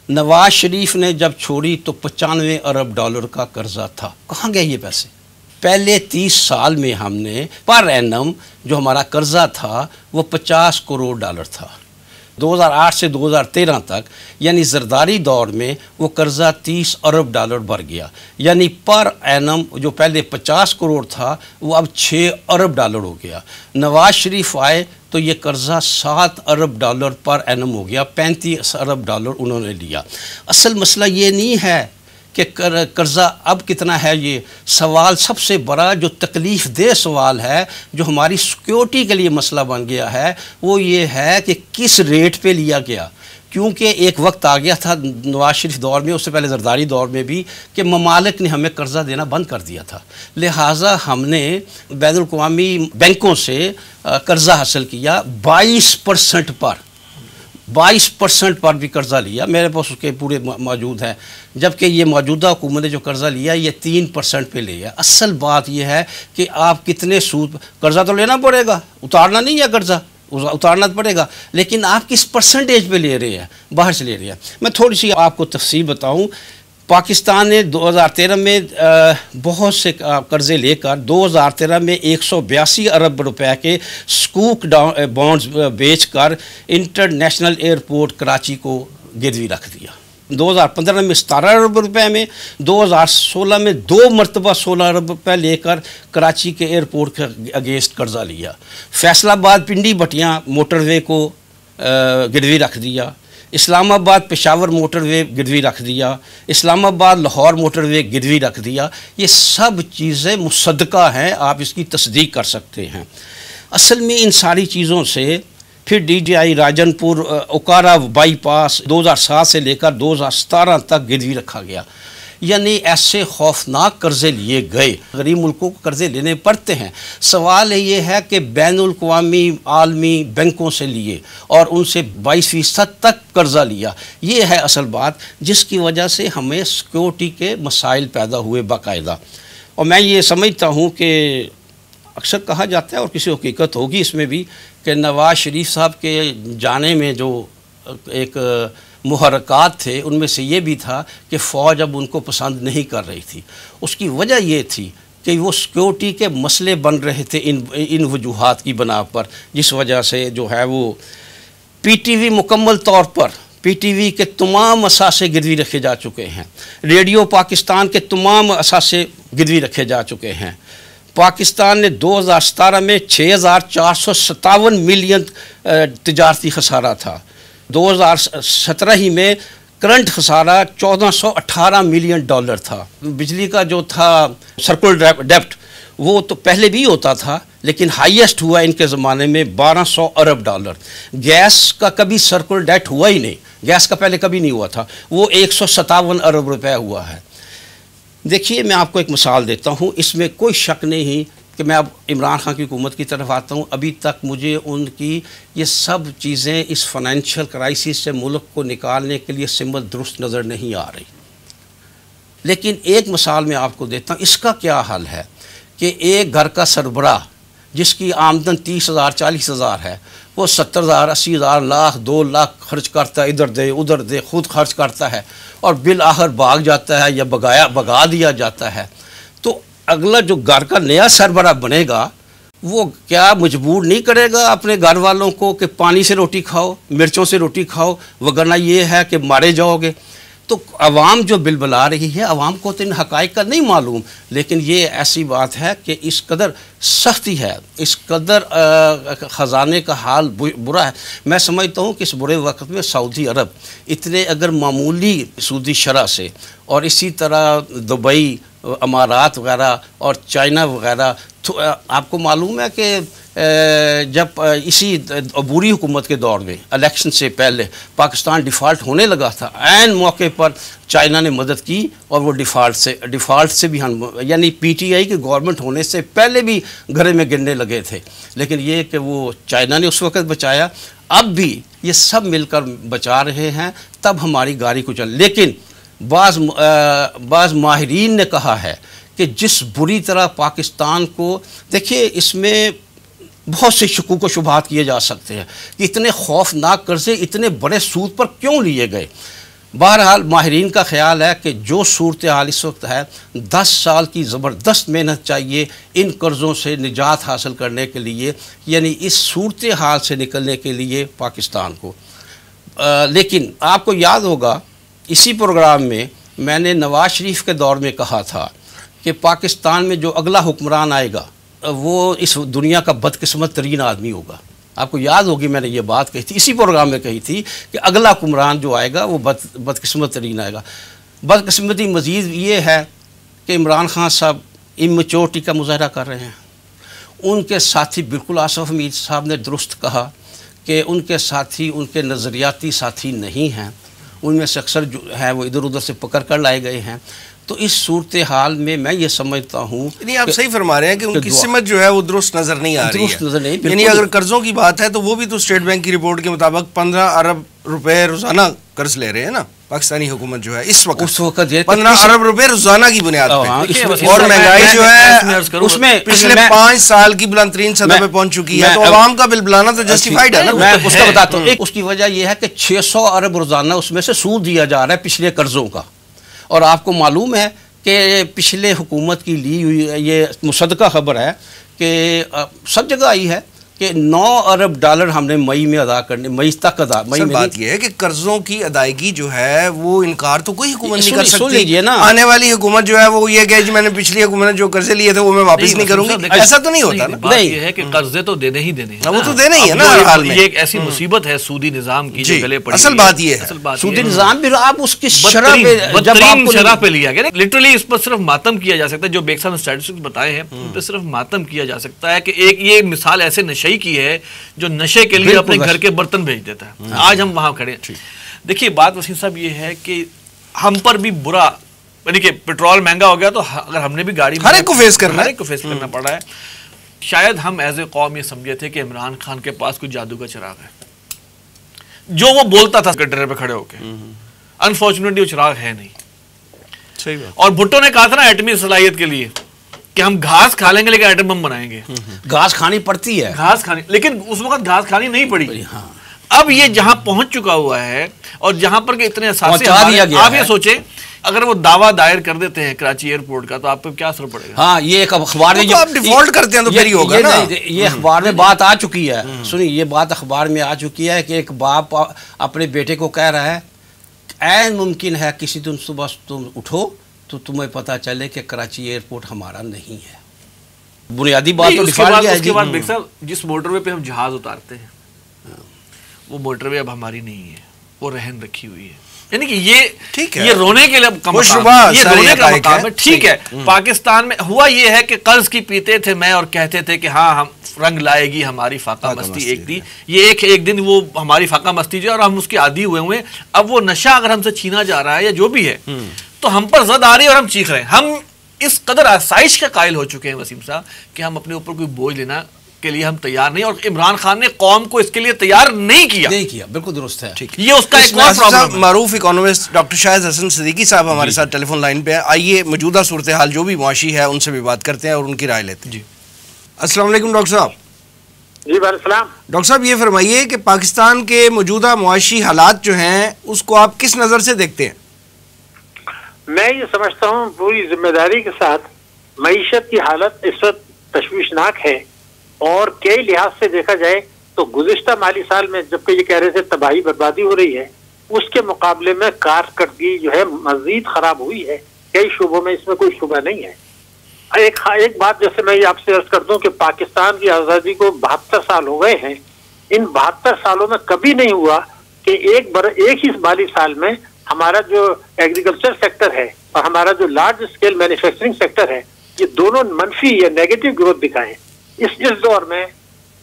نواز شریف نے جب چھوڑی تو $95 ارب کا قرضہ تھا. کہاں گئے یہ پیسے؟ پہلے 30 سال میں ہم نے پر اینم جو ہمارا قرضہ تھا وہ $50 کروڑ تھا. 2008 سے 2013 تک یعنی زرداری دور میں وہ قرضہ $30 ارب بڑھ گیا. یعنی پر اینم جو پہلے 50 کروڑ تھا وہ اب $6 ارب ہو گیا. نواز شریف آئے تو یہ قرضہ $7 ارب پر اینم ہو گیا، $35 ارب انہوں نے لیا. اصل مسئلہ یہ نہیں ہے کہ قرضہ اب کتنا ہے. یہ سوال سب سے بڑا جو تکلیف دہ سوال ہے، جو ہماری سیکیورٹی کے لیے مسئلہ بن گیا ہے، وہ یہ ہے کہ کس ریٹ پہ لیا گیا. کیونکہ ایک وقت آ گیا تھا نواز شریف دور میں، اس سے پہلے زرداری دور میں بھی، کہ ممالک نے ہمیں قرضہ دینا بند کر دیا تھا. لہٰذا ہم نے بین الاقوامی بینکوں سے قرضہ حاصل کیا 22% پر. 22% پر بھی قرضہ لیا، میرے پاس اس کے پورے موجود ہیں، جبکہ یہ موجودہ حکومت نے جو قرضہ لیا یہ 3% پہ لیا۔ اصل بات یہ ہے کہ آپ کتنے سود، قرضہ تو لینا پڑے گا، اتارنا نہیں ہے قرضہ، اتارنا پڑے گا، لیکن آپ کس پرسنٹیج پہ لے رہے ہیں، باہر سے لے رہے ہیں۔ میں تھوڑی سی آپ کو تفصیل بتاؤں، پاکستان نے 2013 میں بہت سے قرضے لے کر 2013 میں 182 ارب روپے کے سکوک بانڈز بیچ کر انٹرنیشنل ایئرپورٹ کراچی کو گروی رکھ دیا۔ 2015 میں 17 ارب روپے میں، 2016 میں 2 مرتبہ 16 ارب روپے لے کر کراچی کے ایئرپورٹ کے اگینسٹ قرضہ لیا۔ فیصل آباد پنڈی بٹیاں موٹر وے کو گروی رکھ دیا، اسلام آباد پشاور موٹر وے گروی رکھ دیا، اسلام آباد لاہور موٹر وے گروی رکھ دیا۔ یہ سب چیزیں مصدقہ ہیں، آپ اس کی تصدیق کر سکتے ہیں۔ اصل میں ان ساری چیزوں سے پھر ڈی ڈی آئی راجن پور اوکارا بائی پاس 2007 سے لے کر 2017 تک گروی رکھا گیا۔ یعنی ایسے خوفناک قرضے لیے گئے، غریب ملکوں کو قرضے لینے پڑتے ہیں۔ سوال یہ ہے کہ بین الاقوامی عالمی بینکوں سے لیے اور ان سے 22% تک قرضہ لیا، یہ ہے اصل بات جس کی وجہ سے ہمیں سیکیورٹی کے مسائل پیدا ہوئے باقاعدہ۔ اور میں یہ سمجھتا ہوں کہ اکثر کہا جاتا ہے اور کسی حقیقت ہوگی اس میں بھی کہ نواز شریف صاحب کے جانے میں جو ایک محرکات تھے ان میں سے یہ بھی تھا کہ فوج اب ان کو پسند نہیں کر رہی تھی۔ اس کی وجہ یہ تھی کہ وہ سیکیورٹی کے مسئلے بن رہے تھے ان وجوہات کی بنا پر، جس وجہ سے جو ہے وہ پی ٹی وی مکمل طور پر پی ٹی وی کے تمام اثاثے گروی رکھے جا چکے ہیں، ریڈیو پاکستان کے تمام اثاثے گروی رکھے جا چکے ہیں۔ پاکستان نے 2017 میں 6457 ملین تجارتی خسارہ تھا، 2017 ہی میں کرنٹ خسارہ 1418 ملین ڈالر تھا۔ بجلی کا جو تھا سرکل ڈیپٹ وہ تو پہلے بھی ہوتا تھا لیکن ہائیسٹ ہوا ان کے زمانے میں 1200 ارب ڈالر۔ گیس کا کبھی سرکل ڈیپٹ ہوا ہی نہیں، گیس کا پہلے کبھی نہیں ہوا تھا، وہ 157 ارب روپے ہوا ہے۔ دیکھیے میں آپ کو ایک مثال دیتا ہوں، اس میں کوئی شک نہیں کہ میں اب عمران خان کی حکومت کی طرف آتا ہوں، ابھی تک مجھے ان کی یہ سب چیزیں اس فائنینشیل کرائسس سے ملک کو نکالنے کے لیے سمت درست نظر نہیں آ رہی۔ لیکن ایک مثال میں آپ کو دیتا ہوں، اس کا کیا حل ہے کہ ایک گھر کا سربراہ جس کی آمدن 30,000 40,000 ہے، وہ 70,000 80,000 لاکھ 2 لاکھ خرچ کرتا ہے، ادھر دے ادھر دے، خود خرچ کرتا ہے اور بالآخر بھاگ جاتا ہے یا بگا دیا جاتا ہے، تو اگلا جو گھر کا نیا سربراہ بنے گا وہ کیا مجبور نہیں کرے گا اپنے گھر والوں کو کہ پانی سے روٹی کھاؤ، مرچوں سے روٹی کھاؤ، وگرنہ یہ ہے کہ مارے جاؤ گے؟ تو عوام جو بل بلا رہی ہے، عوام کو تو ان حقائق کا نہیں معلوم، لیکن یہ ایسی بات ہے کہ اس قدر سختی ہے، اس قدر خزانے کا حال برا ہے۔ میں سمجھتا ہوں کہ اس برے وقت میں سعودی عرب اتنے اگر معمولی سودی شرح سے اور اسی طرح دبئی، امارات وغیرہ اور چائنا وغیرہ، آپ کو معلوم ہے کہ جب اسی عبوری حکومت کے دور میں الیکشن سے پہلے پاکستان ڈیفالٹ ہونے لگا تھا، عین موقع پر چائنا نے مدد کی اور وہ ڈیفالٹ سے بھی یعنی پی ٹی آئی کی گورنمنٹ ہونے سے پہلے بھی گھرے میں گرنے لگے تھے، لیکن یہ کہ وہ چائنا نے اس وقت بچایا، اب بھی یہ سب مل کر بچا رہے ہیں، تب ہماری گاڑی کو چل۔ لیکن بعض ماہرین نے کہا ہے کہ جس بری طرح پاکستان کو، دیکھیے اس میں بہت سے شکوک و شبہات کیے جا سکتے ہیں کہ اتنے خوفناک قرضے اتنے بڑے سود پر کیوں لیے گئے۔ بہرحال ماہرین کا خیال ہے کہ جو صورتحال اس وقت ہے، 10 سال کی زبردست محنت چاہیے ان قرضوں سے نجات حاصل کرنے کے لیے، یعنی اس صورتحال سے نکلنے کے لیے پاکستان کو۔ لیکن آپ کو یاد ہوگا اسی پروگرام میں میں نے نواز شریف کے دور میں کہا تھا کہ پاکستان میں جو اگلا حکمران آئے گا وہ اس دنیا کا بدقسمت ترین آدمی ہوگا۔ آپ کو یاد ہوگی میں نے یہ بات کہی تھی، اسی پروگرام میں کہی تھی کہ اگلا حکمران جو آئے گا وہ بدقسمت ترین آئے گا۔ بدقسمتی مزید یہ ہے کہ عمران خان صاحب امچورٹی کا مظاہرہ کر رہے ہیں۔ ان کے ساتھی بالکل آصف حمید صاحب نے درست کہا کہ ان کے ساتھی ان کے نظریاتی ساتھی نہیں ہیں، ان میں سے اکثر جو ہیں وہ ادھر ادھر سے پکڑ کر لائے گئے ہیں۔ تو اس صورتحال میں یہ سمجھتا ہوں، یعنی آپ صحیح فرما رہے ہیں کہ ان کی سمت جو ہے وہ درست نظر نہیں آ رہی ہے. یعنی اگر قرضوں کی بات ہے تو وہ بھی تو اسٹیٹ بینک کی رپورٹ کے مطابق 15 ارب روپے روزانہ قرض لے رہے ہیں نا پاکستانی حکومت جو ہے اس وقت 15 ارب روپے روزانہ کی بنیاد پہ، اور مہنگائی جو ہے اس میں پچھلے 5 سال کی بلند ترین سطح پہ پہنچ چکی ہے. تو عوام کا بل بلانا تو جسٹیفائڈ ہے نا. میں اس کا بتاتا ہوں، اس کی وجہ یہ ہے کہ 600 ارب روزانہ اس میں سے سود دیا جا رہا ہے پچھلے قرضوں کا. اور آپ کو معلوم ہے کہ پچھلے حکومت کی لی ہوئی یہ مصدقہ خبر ہے کہ سب جگہ آئی ہے کہ 9 ارب ڈالر ہم نے مئی میں ادا کرنے، مئی تک ادا. سر بات یہ ہے کہ قرضوں کی ادائیگی جو ہے وہ انکار تو کوئی حکومت نہیں کر سکتی. آنے والی حکومت جو ہے وہ یہ کہ میں نے پچھلی حکومت جو قرضے لیے تھے وہ میں واپس نہیں کروں گی، ایسا تو نہیں ہوتا نا. بات یہ ہے کہ قرضے تو دینے ہی دینے ہیں، وہ تو دینے ہی ہے نا ہر حال میں. یہ ایک ایسی مصیبت ہے سودی نظام کی جو گلے پڑی. اصل بات یہ ہے سودی نظام بھی آپ اس کی شرح پہ لیا گیا. لٹرلی اس پر صرف ماتم کیا جا سکتا ہے، جو بیگ صاحب نے اسٹیٹسٹکس بتائے ہیں ان پہ صرف ماتم کیا جا سکتا ہے کہ ایک یہ مثال ایسے نشئی کی ہے جو نشے کے لیے اپنے گھر کے برتن بھیج دیتا ہے. آج ہم وہاں کھڑے ہیں. دیکھیے بات وسیم صاحب یہ ہے کہ ہم پر بھی برا، یعنی کہ پیٹرول مہنگا ہو گیا تو اگر ہم نے بھی گاڑی ہر ایک کو فیس کرنا پڑا ہے. شاید ہم ایز اے قوم یہ سمجھے تھے کہ عمران خان کے پاس کوئی جادو کا چراغ ہے جو وہ بولتا تھا سکریٹری پہ کھڑے ہو کے. انفارچونیٹلی وہ چراغ ہے نہیں. اور بھٹو نے کہا تھا نا ایٹمی صلاحیت کے لیے کہ ہم گھاس کھا لیں گے لیکن ایٹم بم بنائیں گے. گھاس کھانی پڑتی ہے، گھاس کھانی، لیکن اس وقت گھاس کھانی نہیں پڑی. اب یہ جہاں پہنچ چکا ہوا ہے اور جہاں پر کہ اتنے اثاثے، آپ یہ سوچیں اگر وہ دعویٰ دائر کر دیتے ہیں کراچی ایئرپورٹ کا تو آپ پہ کیا اثر پڑے گا؟ ہاں یہ ایک اخبار میں آپ ڈیفالٹ کرتے ہیں تو پھر ہی ہوگا نا. یہ اخبار میں بات آ چکی ہے، سنیے یہ بات اخبار میں آ چکی ہے کہ ایک باپ اپنے بیٹے کو کہہ رہا ہے عین ممکن ہے کسی دن صبح تم اٹھو تو تمہیں پتہ چلے کہ کراچی ایئرپورٹ ہمارا نہیں ہے. بنیادی بات تو ڈیفالٹ ہے. اس کے بعد بیگ صاحب جس موٹر وے پہ ہم جہاز اتارتے ہیں وہ موٹر وے اب ہماری نہیں ہے، وہ رہن رکھی ہوئی ہے. یعنی کہ یہ رونے کے لیے یہ رونے کا مقام ہے. ٹھیک ہے، پاکستان میں ہوا یہ ہے کہ قرض کی پیتے تھے میں اور کہتے تھے کہ ہاں ہم رنگ لائے گی ہماری فاقہ مستی ایک دن. یہ ایک دن وہ ہماری فاقہ مستی جو اور ہم اس کے عادی ہوئے. اب وہ نشہ اگر ہم سے چھینا جا رہا ہے یا جو بھی ہے تو ہم پر زد آ رہی ہے اور ہم چیخ رہے ہیں. ہم اس قدر آسائش کے قائل ہو چکے ہیں وسیم صاحب کہ ہم اپنے اوپر کوئی بوجھ لینا کے لیے ہم تیار نہیں، اور عمران خان نے قوم کو اس کے لیے تیار نہیں کیا. بالکل درست ہے. یہ اس کا ایک اور پرابلم ہے. معروف اکانومسٹ ڈاکٹر شاہد حسن صدیقی صاحب ہمارے ساتھ ٹیلی فون لائن پہ ہیں. آئیے موجودہ صورتحال جو بھی معاشی ہے ان سے بھی بات کرتے ہیں اور ان کی رائے لیتے ہیں. جی السلام علیکم ڈاکٹر صاحب. جی وعلیکم السلام. ڈاکٹر صاحب یہ فرمائیے کہ پاکستان کے موجودہ معاشی حالات جو ہیں اس کو آپ کس نظر سے دیکھتے ہیں؟ میں یہ سمجھتا ہوں پوری ذمہ داری کے ساتھ معیشت کی حالت اس وقت تشویشناک ہے، اور کئی لحاظ سے دیکھا جائے تو گزشتہ مالی سال میں جبکہ یہ کہہ رہے تھے تباہی بربادی ہو رہی ہے، اس کے مقابلے میں کارکردگی جو ہے مزید خراب ہوئی ہے کئی شعبوں میں، اس میں کوئی شبہ نہیں ہے. ایک بات جیسے میں آپ سے عرض کر دوں کہ پاکستان کی آزادی کو 72 سال ہو گئے ہیں. ان 72 سالوں میں کبھی نہیں ہوا کہ ایک ہی مالی سال میں ہمارا جو ایگریکلچر سیکٹر ہے اور ہمارا جو لارج اسکیل مینوفیکچرنگ سیکٹر ہے یہ دونوں منفی یا نیگیٹو گروتھ دکھائیں. اس دور میں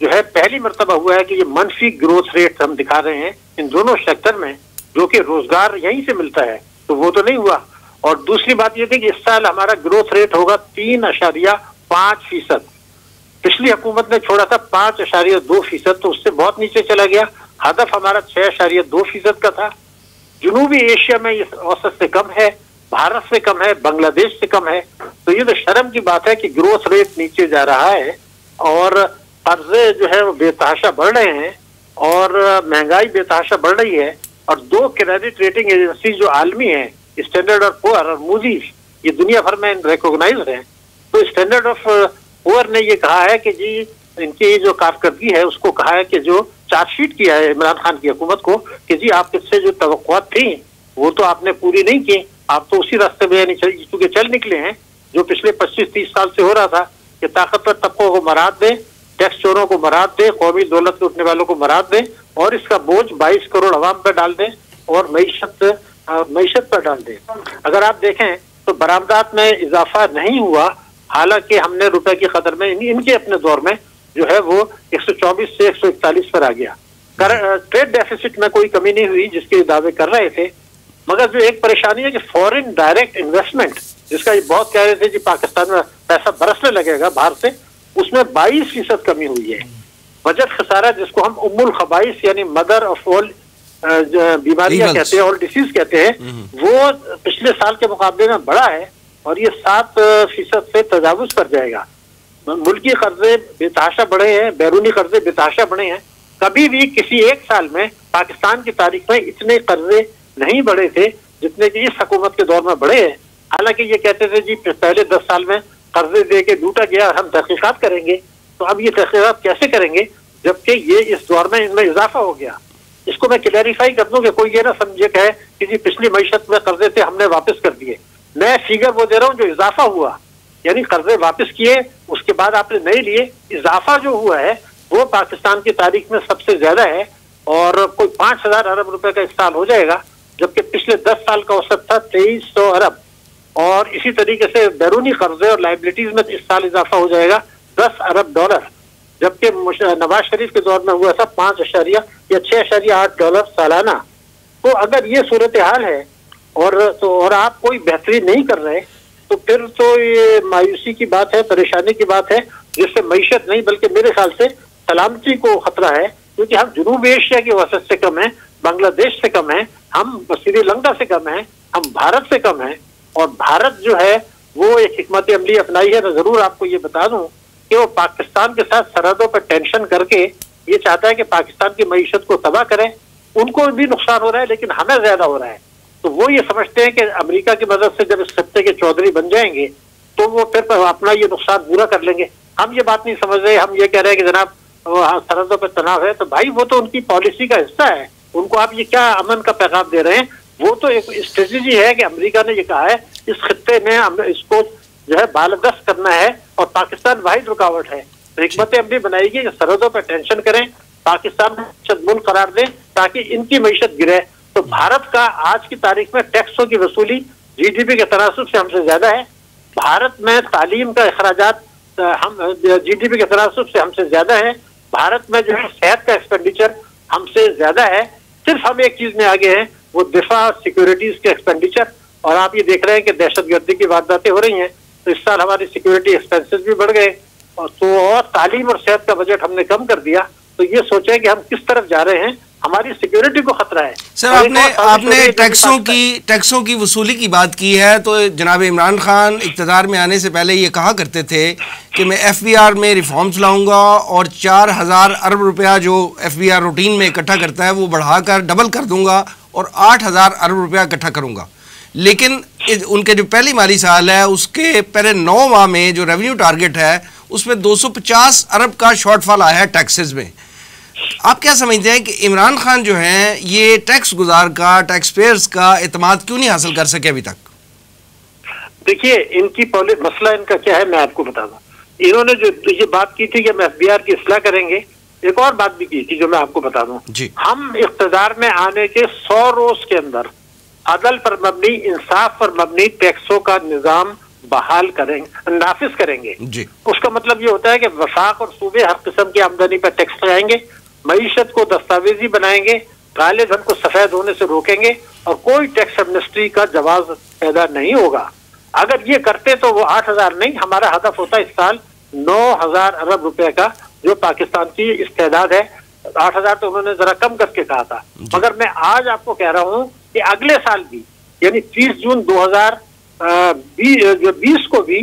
جو ہے پہلی مرتبہ ہوا ہے کہ یہ منفی گروتھ ریٹ ہم دکھا رہے ہیں ان دونوں سیکٹر میں، جو کہ روزگار یہیں سے ملتا ہے، تو وہ تو نہیں ہوا. اور دوسری بات یہ تھی کہ اس سال ہمارا گروتھ ریٹ ہوگا 3.5%. پچھلی حکومت نے چھوڑا تھا 5.2%، تو اس سے بہت نیچے چلا گیا. ہدف ہمارا 6.2% کا تھا. جنوبی ایشیا میں یہ اوسط سے کم ہے، بھارت سے کم ہے، بنگلہ دیش سے کم ہے. تو یہ تو شرم کی بات ہے کہ گروتھ ریٹ نیچے جا رہا ہے اور قرضے جو ہے وہ بے تحاشا بڑھ رہے ہیں اور مہنگائی بے تحاشا بڑھ رہی ہے. اور 2 کریڈٹ ریٹنگ ایجنسی جو عالمی ہیں، اسٹینڈرڈ آف پور اور موڈیز، یہ دنیا بھر میں ریکوگنائزڈ ہیں. تو اسٹینڈرڈ آف پور نے یہ کہا ہے کہ جی ان کی جو کارکردگی ہے اس کو کہا ہے کہ جو چارج شیٹ کیا ہے عمران خان کی حکومت کو کہ جی آپ اس سے جو توقعات تھیں وہ تو آپ نے پوری نہیں کی، آپ تو اسی راستے میں چونکہ چل نکلے ہیں جو پچھلے 25-30 سال سے ہو رہا تھا کہ طاقتور طبقوں کو مراد دیں، ٹیکس چوروں کو مراد دیں، قومی دولت لوٹنے والوں کو مراد دیں اور اس کا بوجھ 22 کروڑ عوام پہ ڈال دیں اور معیشت پر ڈال دیں. اگر آپ دیکھیں تو برآمدات میں اضافہ نہیں ہوا، حالانکہ ہم نے روپے کی قدر میں ان کے اپنے دور میں جو ہے وہ 124 سے 141 پر آ گیا. ٹریڈ ڈیفیسٹ میں کوئی کمی نہیں ہوئی جس کے دعوے کر رہے تھے، مگر جو ایک پریشانی ہے کہ فورن ڈائریکٹ انویسٹمنٹ جس کا یہ بہت کہہ رہے تھے جی پاکستان میں پیسہ برسنے لگے گا باہر سے، اس میں 22% کمی ہوئی ہے۔ بجٹ خسارہ جس کو ہم ام الخبائث یعنی مدر آف آل بیماریاں کہتے ہیں، آل ڈیزیز کہتے ہیں، وہ پچھلے سال کے مقابلے میں بڑا ہے اور یہ 7% سے تجاوز کر جائے گا۔ ملکی قرضے بے تحاشا بڑھے ہیں، بیرونی قرضے بے تحاشا بڑھے ہیں۔ کبھی بھی کسی ایک سال میں پاکستان کی تاریخ میں اتنے قرضے نہیں بڑھے تھے جتنے کہ اس حکومت کے دور میں بڑھے ہیں۔ حالانکہ یہ کہتے تھے جی پہلے 10 سال میں قرضے دے کے لوٹا گیا، ہم تحقیقات کریں گے۔ تو اب یہ تحقیقات کیسے کریں گے جبکہ یہ اس دور میں ان میں اضافہ ہو گیا؟ اس کو میں کلیریفائی کر دوں کہ کوئی یہ نہ سمجھے کہ جی پچھلی معیشت میں قرضے تھے ہم نے واپس کر دیے۔ میں فیگر وہ دے رہا ہوں جو اضافہ ہوا، یعنی قرضے واپس کیے اس کے بعد آپ نے نہیں لیے، اضافہ جو ہوا ہے وہ پاکستان کی تاریخ میں سب سے زیادہ ہے اور کوئی 5000 ارب روپے کا اس سال ہو جائے گا، جبکہ پچھلے 10 سال کا اوسط تھا 2300 ارب۔ اور اسی طریقے سے بیرونی قرضے اور لائبلٹیز میں اس سال اضافہ ہو جائے گا 10 ارب ڈالر، جبکہ نواز شریف کے دور میں ہوا تھا 5 یا 6.8 ڈالر سالانہ۔ تو اگر یہ صورتحال ہے اور آپ کوئی بہتری نہیں کر رہے تو پھر تو یہ مایوسی کی بات ہے، پریشانی کی بات ہے، جس سے معیشت نہیں بلکہ میرے خیال سے سلامتی کو خطرہ ہے، کیونکہ ہم جنوب ایشیا کے وسط سے کم ہیں، بنگلہ دیش سے کم ہیں، ہم سری لنکا سے کم ہیں، ہم بھارت سے کم ہیں۔ اور بھارت جو ہے وہ ایک حکمت عملی اپنائی ہے۔ میں ضرور آپ کو یہ بتا دوں کہ وہ پاکستان کے ساتھ سرحدوں پر ٹینشن کر کے یہ چاہتا ہے کہ پاکستان کی معیشت کو تباہ کریں۔ ان کو بھی نقصان ہو رہا ہے لیکن ہمیں زیادہ ہو رہا ہے۔ تو وہ یہ سمجھتے ہیں کہ امریکہ کی مدد سے جب اس خطے کے چودھری بن جائیں گے تو وہ پھر اپنا یہ نقصان پورا کر لیں گے۔ ہم یہ بات نہیں سمجھ رہے، ہم یہ کہہ رہے ہیں کہ جناب سرحدوں پہ تناؤ ہے، تو بھائی وہ تو ان کی پالیسی کا حصہ ہے، ان کو آپ یہ کیا امن کا پیغام دے رہے ہیں؟ وہ تو ایک اسٹریٹجی ہے کہ امریکہ نے یہ کہا ہے اس خطے میں اس کو جو ہے بالادست کرنا ہے اور پاکستان واحد رکاوٹ ہے۔ تو حکمت عملی بنائے گی کہ سرحدوں پہ ٹینشن کریں، پاکستان معیشت ملک قرار دیں تاکہ ان کی معیشت گرے۔ تو بھارت کا آج کی تاریخ میں ٹیکسوں کی وصولی جی ڈی پی کے تناسب سے ہم سے زیادہ ہے۔ بھارت میں تعلیم کا اخراجات ہم جی ڈی پی کے تناسب سے ہم سے زیادہ ہے۔ بھارت میں جو ہے صحت کا ایکسپینڈیچر ہم سے زیادہ ہے۔ صرف ہم ایک چیز میں آگے ہیں، وہ دفاع اور سیکیورٹیز کے ایکسپینڈیچر۔ اور آپ یہ دیکھ رہے ہیں کہ دہشت گردی کی وارداتیں ہو رہی ہیں، تو اس سال ہماری سیکیورٹی ایکسپینسز بھی بڑھ گئے اور تعلیم اور صحت کا بجٹ ہم نے کم کر دیا۔ تو یہ سوچیں کہ ہم کس طرف جا رہے ہیں، ہماری سیکیورٹی کو خطرہ ہے۔ سر آپ نے ٹیکسوں کی وصولی کی بات کی ہے، تو جناب عمران خان اقتدار میں آنے سے پہلے یہ کہا کرتے تھے کہ میں ایف بی آر میں ریفارمز لاؤں گا اور 4000 ارب روپیہ جو ایف بی آر روٹین میں اکٹھا کرتا ہے وہ بڑھا کر ڈبل کر دوں گا اور 8000 ارب روپیہ اکٹھا کروں گا۔ لیکن ان کے جو پہلی مالی سال ہے اس کے پہلے 9 ماہ میں جو ریونیو ٹارگٹ ہے اس میں 250 ارب کا شارٹ فال آیا ہے ٹیکسز میں۔ آپ کیا سمجھتے ہیں کہ عمران خان جو ہیں یہ ٹیکس گزار کا، ٹیکس پیئرز کا اعتماد کیوں نہیں حاصل کر سکے ابھی تک؟ دیکھیے ان کی مسئلہ ان کا کیا ہے میں آپ کو بتا دوں۔ انہوں نے جو یہ بات کی تھی کہ ہم ایف بی آر کی اصلاح کریں گے، ایک اور بات بھی کی تھی جو میں آپ کو بتا دوں۔ ہم اقتدار میں آنے کے 100 روز کے اندر عدل پر مبنی، انصاف پر مبنی ٹیکسوں کا نظام بحال کریں گے، نافذ کریں گے۔ اس کا مطلب یہ ہوتا ہے کہ وفاق اور صوبے ہر قسم کی آمدنی پر ٹیکس لگائیں گے، معیشت کو دستاویزی بنائیں گے، کالے دھن کو سفید ہونے سے روکیں گے اور کوئی ٹیکس ایمنسٹی کا جواز پیدا نہیں ہوگا۔ اگر یہ کرتے تو وہ 8000 نہیں، ہمارا ہدف ہوتا ہے اس سال 9000 ارب روپے کا، جو پاکستان کی استعداد ہے۔ 8000 تو انہوں نے ذرا کم کر کے کہا تھا، مگر میں آج آپ کو کہہ رہا ہوں کہ اگلے سال بھی یعنی 30 جون 2020 کو بھی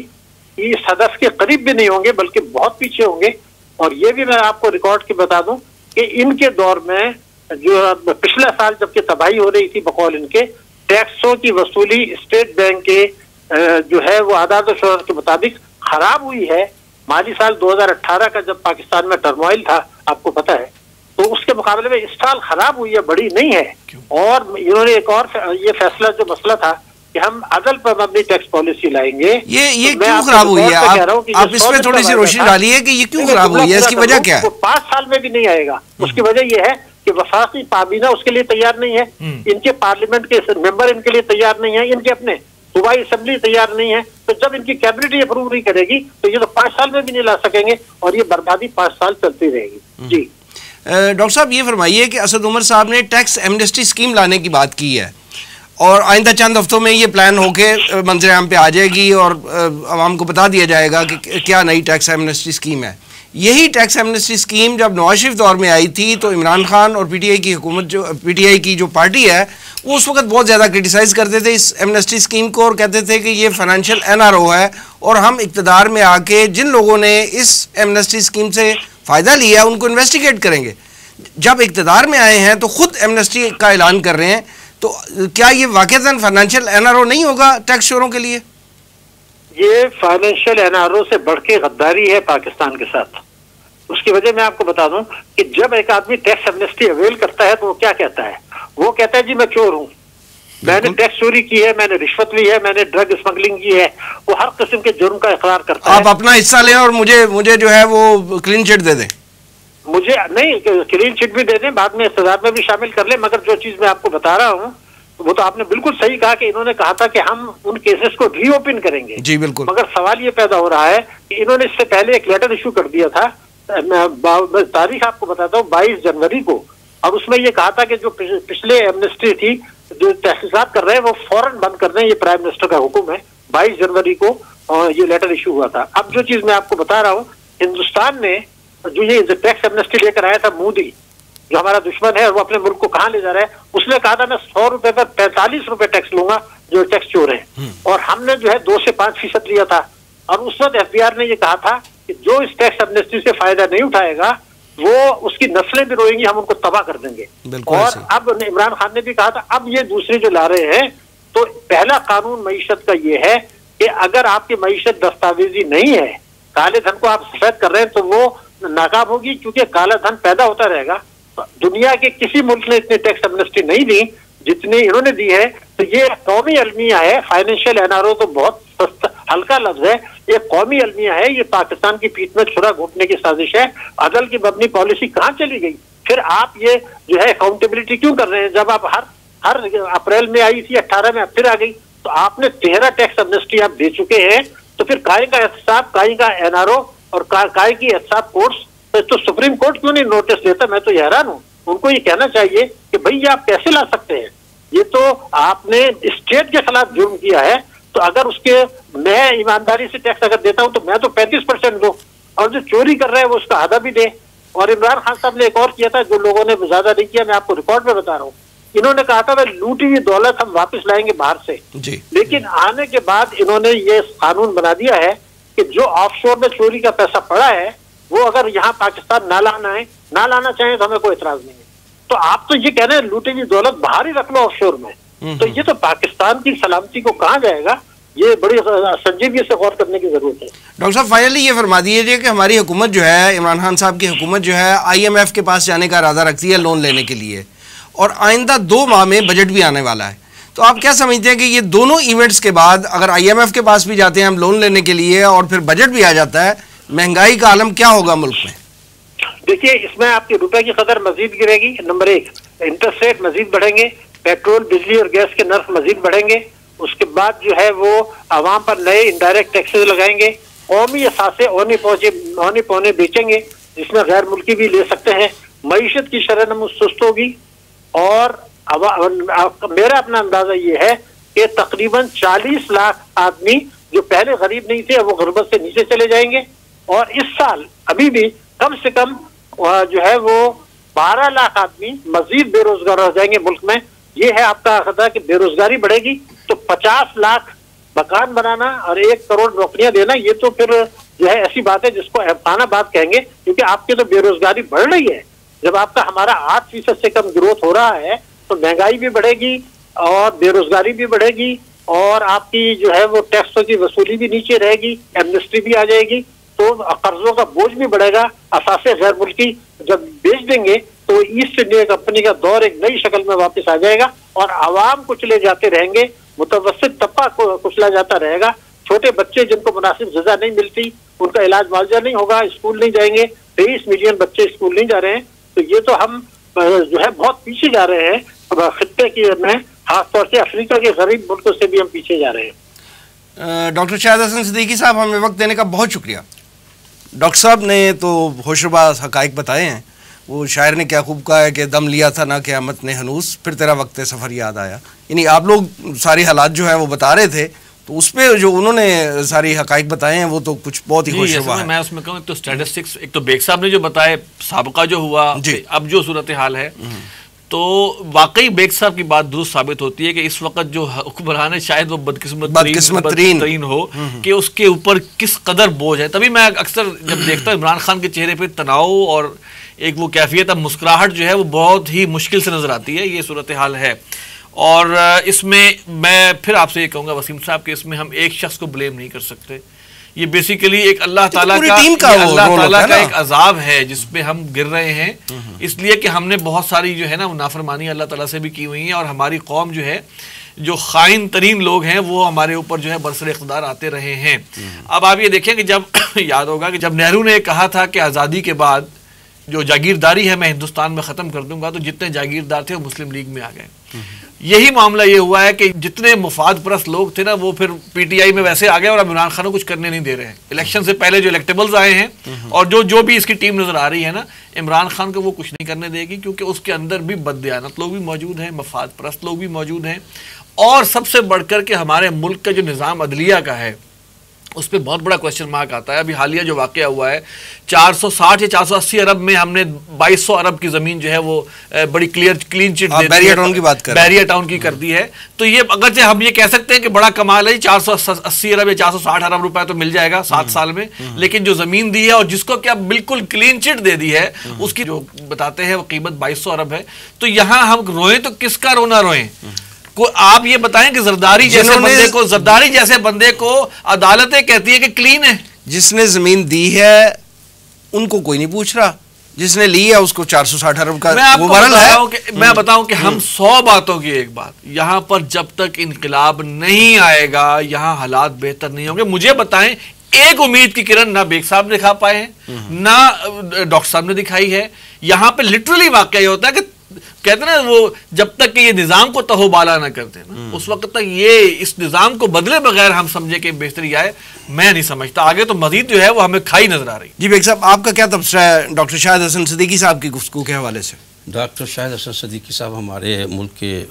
اس ہدف کے قریب بھی نہیں ہوں گے بلکہ بہت پیچھے ہوں گے۔ اور یہ بھی میں آپ کو ریکارڈ کی بتا دوں کہ ان کے دور میں جو پچھلا سال جب کہ تباہی ہو رہی تھی بقول ان کے، ٹیکسوں کی وصولی اسٹیٹ بینک کے جو ہے وہ اعداد و شمار کے مطابق خراب ہوئی ہے۔ مالی سال 2018 کا جب پاکستان میں ٹرموائل تھا آپ کو پتا ہے، تو اس کے مقابلے میں اس سال خراب ہوئی ہے، بڑی نہیں ہے۔ اور انہوں نے ایک اور یہ فیصلہ جو مسئلہ تھا کہ ہم عدل پر مبنی ٹیکس پالیسی لائیں گے، یہ کیوں خراب ہوئی ہے؟ آپ اس میں تھوڑی سی روشنی ڈالیے کہ یہ کیوں خراب ہوئی ہے، اس کی وجہ کیا ہے؟ 5 سال میں بھی نہیں آئے گا۔ اس کی وجہ یہ ہے کہ وفاقی کابینہ اس کے لیے تیار نہیں ہے، ان کے پارلیمنٹ کے ممبر ان کے لیے تیار نہیں ہے، ان کے اپنے صوبائی اسمبلی تیار نہیں ہے۔ تو جب ان کی کیبنٹ اپروو نہیں کرے گی تو یہ تو 5 سال میں بھی نہیں لا سکیں گے اور یہ بربادی 5 سال چلتی رہے گی۔ جی ڈاکٹر صاحب یہ فرمائیے کہ اسد عمر صاحب نے ٹیکس ایمنسٹی اسکیم لانے کی بات کی ہے اور آئندہ چند ہفتوں میں یہ پلان ہو کے منظر عام پہ آ جائے گی اور عوام کو بتا دیا جائے گا کہ کیا نئی ٹیکس ایمنسٹی اسکیم ہے. یہی ٹیکس ایمنسٹی اسکیم جب نواز شریف دور میں آئی تھی تو عمران خان اور پی ٹی آئی کی حکومت پی ٹی آئی کی جو پارٹی ہے وہ اس وقت بہت زیادہ کرٹیسائز کرتے تھے اس ایمنسٹی اسکیم کو اور کہتے تھے کہ یہ فائنینشیل NRO ہے اور ہم اقتدار میں آ کے جن لوگوں نے اس ایمنسٹی اسکیم سے فائدہ لیا ان کو انویسٹیگیٹ کریں گے. جب اقتدار میں آئے ہیں تو خود ایمنسٹی کا اعلان کر رہے ہیں, تو کیا یہ واقعتاً فائنینشیل NRO نہیں ہوگا ٹیکس چوروں کے لیے؟ یہ فائنینشیل NRO سے بڑھ کے غداری ہے پاکستان کے ساتھ. اس کی وجہ میں آپ کو بتا دوں کہ جب ایک آدمی ٹیکس ایمنسٹی اویل کرتا ہے تو وہ کیا کہتا ہے؟ وہ کہتا ہے جی میں چور ہوں, میں نے ٹیکس چوری کی ہے, میں نے رشوت لی ہے, میں نے ڈرگ اسمگلنگ کی ہے. وہ ہر قسم کے جرم کا اقرار کرتا ہے. آپ اپنا حصہ لیں اور مجھے جو ہے وہ کلین چٹ دے دیں. مجھے نہیں, کلین چٹ بھی دے دیں, بعد میں اقتدار میں بھی شامل کر لیں. مگر جو چیز میں آپ کو بتا رہا ہوں وہ تو آپ نے بالکل صحیح کہا کہ انہوں نے کہا تھا کہ ہم ان کیسز کو ری اوپن کریں گے. جی بالکل. مگر سوال یہ پیدا ہو رہا ہے کہ انہوں نے اس سے پہلے ایک لیٹر ایشو کر دیا تھا, میں تاریخ آپ کو بتاتا ہوں 22 جنوری کو, اور اس میں یہ کہا تھا کہ جو پچھلے ایمنسٹی تھی جو تحقیقات کر رہے ہیں وہ فوراً بند کر دیں. یہ پرائم منسٹر کا حکم ہے. 22 جنوری کو یہ لیٹر ایشو ہوا تھا. اب جو چیز میں آپ کو بتا رہا ہوں, ہندوستان نے جو یہ ٹیکس ایمنسٹی لے کر آیا تھا مودی, جو ہمارا دشمن ہے اور وہ اپنے ملک کو کہاں لے جا رہا ہے, اس نے کہا تھا میں 100 روپے پر 45 روپے ٹیکس لوں گا جو ٹیکس چور ہیں, اور ہم نے جو ہے 2 سے 5% لیا تھا. اور اس وقت FBR نے یہ کہا تھا کہ جو اس ٹیکس ایمنسٹی سے فائدہ نہیں اٹھائے گا وہ اس کی نسلیں بھی روئیں گی, ہم ان کو تباہ کر دیں گے. اور اب عمران خان نے بھی کہا تھا اب یہ دوسرے جو لا رہے ہیں, تو پہلا قانون معیشت کا یہ ہے کہ اگر آپ کی معیشت دستاویزی نہیں ہے, کالے دھن کو آپ سفید کر رہے ہیں, تو وہ ناکام ہوگی, کیونکہ کالا دھن پیدا ہوتا رہے گا. دنیا کے کسی ملک نے اتنی ٹیکس ایمنسٹی نہیں دی جتنی انہوں نے دی ہے. تو یہ قومی المیہ ہے. فائنینشیل NRO تو بہت ہلکا لفظ ہے, یہ قومی المیہ ہے. یہ پاکستان کی پیٹھ میں چھرا گھونٹنے کی سازش ہے. عدل کی مبنی پالیسی کہاں چلی گئی؟ پھر آپ یہ جو ہے اکاؤنٹیبلٹی کیوں کر رہے ہیں؟ جب آپ ہر اپریل میں آئی تھی, 18 میں پھر آ گئی, تو آپ نے 13 ٹیکس ایمنسٹی آپ دے چکے ہیں. تو پھر کائیں کا احتساب, کائیں کا NRO اور کائیں کی احتساب کورٹس, تو سپریم کورٹ کیوں نہیں نوٹس لیتا؟ میں تو حیران ہوں. ان کو یہ کہنا چاہیے کہ بھئی یہ آپ کیسے لا سکتے ہیں؟ یہ تو آپ نے اسٹیٹ کے خلاف جرم کیا ہے. تو اگر اس کے میں ایمانداری سے ٹیکس اگر دیتا ہوں تو میں تو 35% دوں, اور جو چوری کر رہے ہیں وہ اس کا آدھا بھی دے. اور عمران خان صاحب نے ایک اور کیا تھا جو لوگوں نے زیادہ نہیں کیا, میں آپ کو ریکارڈ میں بتا رہا ہوں. انہوں نے کہا تھا وہ لوٹی ہوئی دولت ہم واپس لائیں گے باہر سے جی. لیکن آنے کے بعد انہوں نے یہ قانون بنا دیا ہے کہ جو آف شور میں چوری کا پیسہ پڑا ہے وہ اگر یہاں پاکستان نہ لانا چاہیں تو ہمیں کوئی اعتراض نہیں ہے. تو آپ تو یہ کہہ رہے ہیں لوٹی ہوئی دولت باہر ہی رکھ لو آف شور میں, تو یہ تو پاکستان کی سلامتی کو کہاں جائے گا؟ یہ بڑی سنجیدگی سے غور کرنے کی ضرورت ہے. ڈاکٹر صاحب فائنلی یہ فرما دیجیے کہ ہماری حکومت جو ہے, عمران خان صاحب کی حکومت جو ہے IMF کے پاس جانے کا ارادہ رکھتی ہے لون لینے کے لیے, اور آئندہ 2 ماہ میں بجٹ بھی آنے والا ہے. تو آپ کیا سمجھتے ہیں کہ یہ دونوں ایونٹس کے بعد اگر IMF کے پاس بھی جاتے ہیں ہم لون لینے کے لیے اور پھر بجٹ بھی آ جاتا ہے, مہنگائی کا عالم کیا ہوگا ملک میں؟ دیکھیے اس میں آپ کے روپے کی قدر مزید گرے گی. نمبر 1, انٹرسٹ ریٹ مزید بڑھیں گے, پیٹرول بجلی اور گیس کے نرخ مزید بڑھیں گے. اس کے بعد جو ہے وہ عوام پر نئے انڈائریکٹ ٹیکسز لگائیں گے. قومی اثاثے اونے پونے بیچیں گے جس میں غیر ملکی بھی لے سکتے ہیں. معیشت کی شرح نمو سست ہوگی, اور میرا اپنا اندازہ یہ ہے کہ تقریباً 40 لاکھ آدمی جو پہلے غریب نہیں تھے وہ غربت سے نیچے چلے جائیں گے. اور اس سال ابھی بھی کم سے کم جو ہے وہ 12 لاکھ آدمی مزید بے روزگار رہ جائیں گے ملک میں. یہ ہے آپ کا خطرہ کہ بے روزگاری بڑھے گی, تو 50 لاکھ مکان بنانا اور 1 کروڑ نوکریاں دینا, یہ تو پھر جو ہے ایسی بات ہے جس کو احسانہ بات کہیں گے, کیونکہ آپ کی تو بے روزگاری بڑھ رہی ہے. جب آپ کا ہمارا 8% سے کم گروتھ ہو رہا ہے تو مہنگائی بھی بڑھے گی اور بے روزگاری بھی بڑھے گی, اور آپ کی جو ہے وہ ٹیکسوں کی وصولی بھی نیچے رہے گی, ایمنسٹی بھی آ جائے گی, تو قرضوں کا بوجھ بھی بڑھے گا. اثاثے غیر ملکی جب بیچ دیں گے تو ایسٹ انڈیا کمپنی کا دور ایک نئی شکل میں واپس آ جائے گا, اور عوام کچلے جاتے رہیں گے, متوسط طبقہ کو کچلا جاتا رہے گا. چھوٹے بچے جن کو مناسب غذا نہیں ملتی, ان کا علاج معالجہ نہیں ہوگا, اسکول نہیں جائیں گے. 23 ملین بچے اسکول نہیں جا رہے ہیں. تو یہ تو ہم جو ہے بہت پیچھے جا رہے ہیں خطے کی میں, خاص طور سے افریقہ کے غریب ملکوں سے بھی ہم پیچھے جا رہے ہیں. ڈاکٹر شاہد حسن صدیقی صاحب, ہمیں وقت دینے کا بہت شکریہ. ڈاکٹر صاحب نے تو ہوشربا حقائق بتائے ہیں, وہ شاعر نے کیا خوب کہا ہے کہ دم لیا تھا نہ قیامت نے ہنوز، پھر تیرا وقت سفر یاد آیا. یعنی آپ لوگ ساری حالات جو ہیں وہ بتا رہے تھے، تو اس پہ جو انہوں نے ساری حقائق بتائے ہیں وہ تو کچھ بہت ہی خوشگوار ہے. میں اس میں کہوں ایک تو اسٹیٹسٹکس، ایک تو بیگ صاحب نے جو بتائے سابقہ جو ہوا، اب جو صورتحال ہے، تو واقعی بیگ صاحب کی بات درست ثابت ہوتی ہے کہ اس وقت جو حکمران ہے شاید وہ بدقسمت ترین ہو کہ اس کے اوپر کس قدر بوجھ ہے. تبھی میں اکثر جب دیکھتا ہوں عمران خان کے چہرے پہ تناؤ اور ایک وہ کیفیت اب مسکراہٹ جو ہے وہ بہت ہی مشکل سے نظر آتی ہے. یہ صورتحال ہے، اور اس میں میں پھر آپ سے یہ کہوں گا وسیم صاحب کہ اس میں ہم ایک شخص کو بلیم نہیں کر سکتے. یہ بیسیکلی ایک اللہ تعالیٰ کا ایک عذاب ہے جس پہ ہم گر رہے ہیں، اس لیے کہ ہم نے بہت ساری جو ہے نا نافرمانی اللہ تعالیٰ سے بھی کی ہوئی ہیں، اور ہماری قوم جو ہے جو خائن ترین لوگ ہیں وہ ہمارے اوپر جو ہے برسر اقتدار آتے رہے ہیں. اب آپ یہ دیکھیں کہ جب یاد ہوگا کہ جب نہرو نے کہا تھا کہ آزادی کے بعد جو جاگیرداری ہے میں ہندوستان میں ختم کر دوں گا، تو جتنے جاگیردار تھے وہ مسلم لیگ میں آ گئے. یہی معاملہ یہ ہوا ہے کہ جتنے مفاد پرست لوگ تھے نا وہ پھر پی ٹی آئی میں ویسے آ گئے اور اب عمران خان کو کچھ کرنے نہیں دے رہے ہیں. الیکشن سے پہلے جو الیکٹیبلز آئے ہیں اور جو بھی اس کی ٹیم نظر آ رہی ہے نا، عمران خان کو وہ کچھ نہیں کرنے دے گی، کیونکہ اس کے اندر بھی بددیانت لوگ بھی موجود ہیں، مفاد پرست لوگ بھی موجود ہیں، اور سب سے بڑھ کر کے ہمارے ملک کا جو نظام عدلیہ کا ہے اس پہ بہت بڑا کوشچن مارک آتا ہے. ابھی حالیہ جو واقعہ ہوا ہے 460 یا 480 ارب میں ہم نے 2200 ارب کی زمین جو ہے وہ بڑی کلین چٹ بیریا ٹاؤن کی کر دی ہے. تو یہ اگرچہ ہم یہ کہہ سکتے ہیں کہ بڑا کمال ہے، 480 ارب یا 460 ارب روپے تو مل جائے گا 7 سال میں، لیکن جو زمین دی ہے اور جس کو کیا بالکل کلین چٹ دے دی ہے اس کی جو بتاتے ہیں وہ قیمت 2200 ارب ہے. تو یہاں ہم روئیں تو کس کا رونا روئیں؟ آپ یہ بتائیں کہ زرداری جیسے بندے کو عدالتیں کہتی ہے کہ کلین ہے. جس نے زمین دی ہے ان کو کوئی نہیں پوچھ رہا، جس نے لی ہے اس کو 460 ارب کا میں بتاؤں کہ ہم 100 باتوں کی ایک بات، یہاں پر جب تک انقلاب نہیں آئے گا یہاں حالات بہتر نہیں ہوں گے. مجھے بتائیں ایک امید کی کرن نہ بیگ صاحب دکھا پائے ہیں نہ ڈاکٹر صاحب نے دکھائی ہے. یہاں پہ لٹرلی واقعہ یہ ہوتا ہے کہ کہتے ہیں نا وہ جب تک کہ یہ نظام کو تہو بالا نہ کرتے نا اس وقت تک یہ اس نظام کو بدلے بغیر ہم سمجھے کہ بہتری آئے، میں نہیں سمجھتا. آگے تو مزید جو ہے وہ ہمیں کھائی نظر آ رہی. جی بیگ صاحب آپ کا کیا تبصرہ ہے ڈاکٹر شاہد حسن صدیقی صاحب کی گفتگو کے حوالے سے؟ ڈاکٹر شاہد حسن صدیقی صاحب ہمارے ملک کے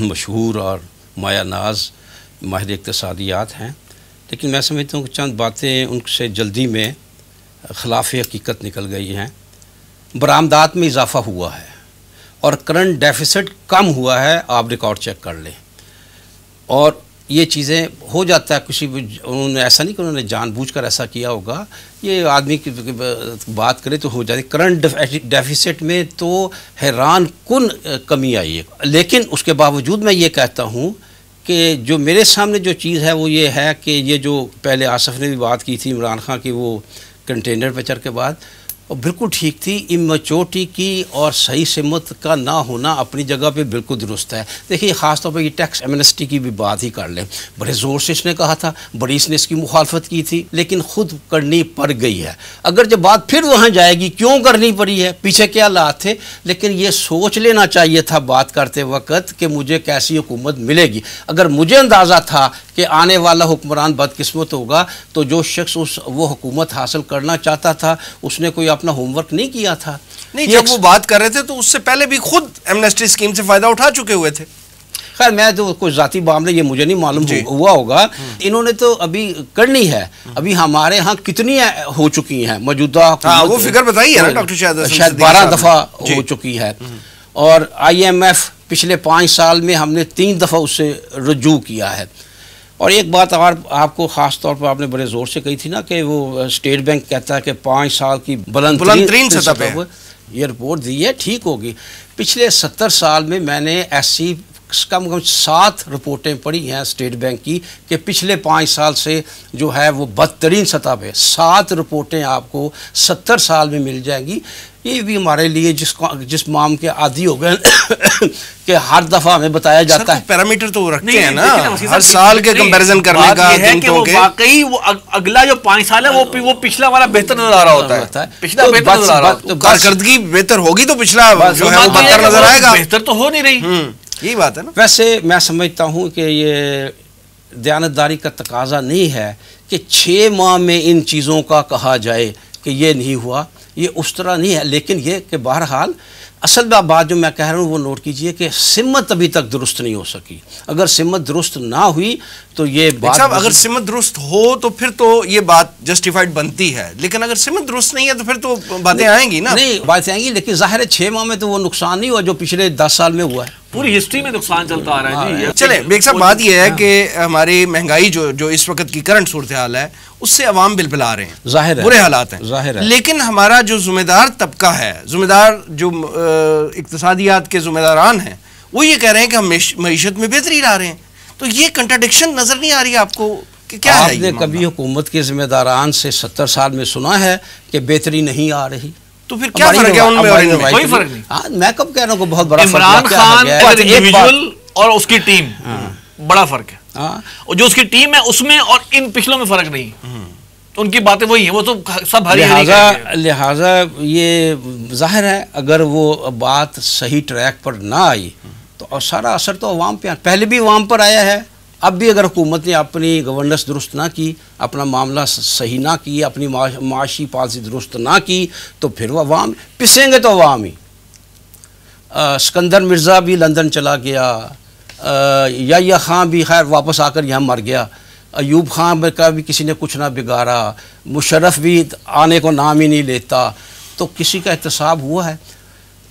مشہور اور مایہ ناز ماہر اقتصادیات ہیں، لیکن میں سمجھتا ہوں کہ چند باتیں ان سے جلدی میں خلاف حقیقت نکل گئی ہیں. برآمدات میں اضافہ ہوا ہے اور کرنٹ ڈیفیسٹ کم ہوا ہے، آپ ریکارڈ چیک کر لیں. اور یہ چیزیں ہو جاتا ہے کسی بھی، انہوں نے ایسا نہیں کہ انہوں نے جان بوجھ کر ایسا کیا ہوگا، یہ آدمی کی بات کرے تو ہو جاتی. کرنٹ ڈیفیسٹ میں تو حیران کن کمی آئی ہے، لیکن اس کے باوجود میں یہ کہتا ہوں کہ جو میرے سامنے جو چیز ہے وہ یہ ہے کہ یہ جو پہلے آصف نے بھی بات کی تھی عمران خان کی وہ کنٹینر پہ چڑھ کے بعد، اور بالکل ٹھیک تھی. امچورٹی کی اور صحیح سمت کا نہ ہونا اپنی جگہ پہ بالکل درست ہے. دیکھیے خاص طور پہ یہ ٹیکس ایمنسٹی کی بھی بات ہی کر لیں، بڑے زور سے اس نے کہا تھا، بڑی اس نے اس کی مخالفت کی تھی، لیکن خود کرنی پڑ گئی ہے. اگر جب بات پھر وہاں جائے گی کیوں کرنی پڑی ہے، پیچھے کیا حالات تھے، لیکن یہ سوچ لینا چاہیے تھا بات کرتے وقت کہ مجھے کیسی حکومت ملے گی. اگر مجھے اندازہ تھا کہ آنے والا حکمران بدقسمت ہوگا تو جو شخص وہ حکومت حاصل کرنا چاہتا تھا اس نے کوئی اپنا ہوم ورک نہیں کیا تھا. نہیں جب وہ بات کر رہے تھے تو اس سے پہلے بھی خود ایمنسٹی اسکیم سے فائدہ اٹھا چکے ہوئے تھے. خیر میں تو کوئی ذاتی معاملے یہ مجھے نہیں معلوم ہوا ہوگا. انہوں نے تو ابھی کرنی ہے. ابھی ہمارے ہاں کتنی ہو چکی ہیں موجودہ، وہ فگر بتائیے نا ڈاکٹر شاہد، شاید 12 دفعہ ہو چکی ہے. اور آئی ایم ایف پچھلے 5 سال میں ہم نے 3 دفعہ اس سے رجوع کیا ہے. اور ایک بات اور آپ کو خاص طور پر آپ نے بڑے زور سے کہی تھی نا کہ وہ اسٹیٹ بینک کہتا ہے کہ 5 سال کی بلند ترین سطح پہ یہ رپورٹ دی ہے، ٹھیک ہوگی. پچھلے 70 سال میں میں نے ایسی کم 7 رپورٹیں پڑھی ہیں اسٹیٹ بینک کی کہ پچھلے 5 سال سے جو ہے وہ بدترین سطح پہ 7 رپورٹیں آپ کو 70 سال میں مل جائیں گی. یہ بھی ہمارے لیے جس معام کے عادی ہو گئے کہ ہر دفعہ ہمیں بتایا جاتا ہے. پیرامیٹر تو رکھتے ہیں نا ہر سال کے کمپیریزن کرنے کا، کہ وہ واقعی وہ اگلا جو 5 سال ہے وہ پچھلا والا بہتر نظر آ رہا ہوتا ہے. پچھلا بہتر نظر آ رہا ہے، کارکردگی بہتر ہوگی تو پچھلا جو ہے وہ بہتر نظر آئے گا. بہتر تو ہو نہیں رہی، یہی بات ہے نا. ویسے میں سمجھتا ہوں کہ یہ دیانتداری کا تقاضا نہیں ہے کہ 6 ماہ میں ان چیزوں کا کہا جائے کہ یہ نہیں ہوا. یہ اس طرح نہیں ہے، لیکن یہ کہ بہرحال اصل بات جو میں کہہ رہا ہوں وہ نوٹ کیجئے کہ سمت ابھی تک درست نہیں ہو سکی. اگر سمت درست نہ ہوئی تو یہ بات صاحب اگر سمت درست ہو تو پھر تو یہ بات جسٹیفائڈ بنتی ہے، لیکن اگر سمت درست نہیں ہے تو پھر تو باتیں آئیں گی نا. نہیں باتیں آئیں گی، لیکن ظاہر ہے 6 ماہ میں تو وہ نقصان نہیں ہوا جو پچھلے 10 سال میں ہوا ہے. پوری ہسٹری میں نقصان چلتا آ رہا ہے جی. چلیں بیگ صاحب، بات یہ ہے کہ ہماری مہنگائی جو اس وقت کی کرنٹ صورتحال ہے اس سے عوام بلبلا رہے ہیں، ظاہر ہے برے حالات ہیں، ظاہر ہے. لیکن ہمارا جو ذمہ دار طبقہ ہے، ذمہ دار جو اقتصادیات کے ذمہ داران ہیں، وہ یہ کہہ رہے ہیں کہ ہم معیشت میں بہتری لا رہے ہیں. تو یہ کنٹراڈکشن نظر نہیں آ رہی آپ کو کہ کیا ہے؟ آپ نے کبھی حکومت کے ذمہ داران سے 70 سال میں سنا ہے کہ بہتری نہیں آ رہی؟ تو پھر کیا فرق ہے ان میں اور ان میں؟ کوئی فرق نہیں. میں کب کہہ رہا ہوں کہ بہت بڑا فرق ہے. عمران خان انڈیویجول اور اس کی ٹیم بڑا فرق ہے، اور جو اس کی ٹیم ہے اس میں اور ان پچھلوں میں فرق نہیں. تو ان کی باتیں وہی ہیں، وہ تو سب ہری لہٰذا یہ ظاہر ہے اگر وہ بات صحیح ٹریک پر نہ آئی تو سارا اثر تو عوام پہ پہلے بھی عوام پر آیا ہے. اب بھی اگر حکومت نے اپنی گورننس درست نہ کی، اپنا معاملہ صحیح نہ کی، اپنی معاشی پالیسی درست نہ کی تو پھر وہ عوام پسیں گے تو عوام ہی. اسکندر مرزا بھی لندن چلا گیا، یا خان بھی خیر واپس آ کر یہاں مر گیا، ایوب خان کا بھی کسی نے کچھ نہ بگاڑا، مشرف بھی آنے کو نام ہی نہیں لیتا، تو کسی کا احتساب ہوا ہے.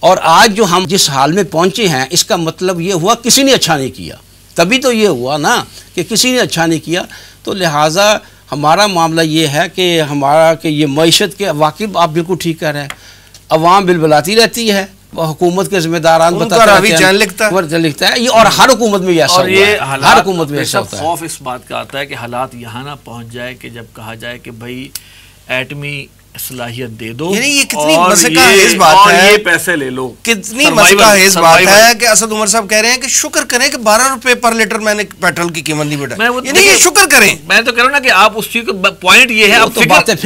اور آج جو ہم جس حال میں پہنچے ہیں اس کا مطلب یہ ہوا کسی نے اچھا نہیں کیا، تبھی تو یہ ہوا نا کہ کسی نے اچھا نہیں کیا. تو لہٰذا ہمارا معاملہ یہ ہے کہ یہ معیشت کے واقعی آپ بالکل ٹھیک کہہ رہے ہیں، عوام بلبلاتی رہتی ہے، حکومت کے ذمہ داران لکھتا ہے یہ، اور ہر حکومت میں ایسا اور یہ ہر حکومت میں ایسا ہوتا ہے. خوف اس بات کا آتا ہے کہ حالات یہاں نہ پہنچ جائے کہ جب کہا جائے کہ بھائی ایٹمی صلاحیت دے دو، یعنی یہ کتنی مزکہ خیز بات ہے، یہ پیسے لے لو، کتنی مزکہ خیز بات ہے کہ اسد عمر صاحب کہہ رہے ہیں کہ شکر کریں کہ 12 روپے پر لیٹر میں نے پیٹرول کی قیمت نہیں بڑھائی. یعنی یہ شکر کریں. میں تو کہہ رہا ہوں نا کہ آپ اس چیز کا پوائنٹ یہ ہے، اب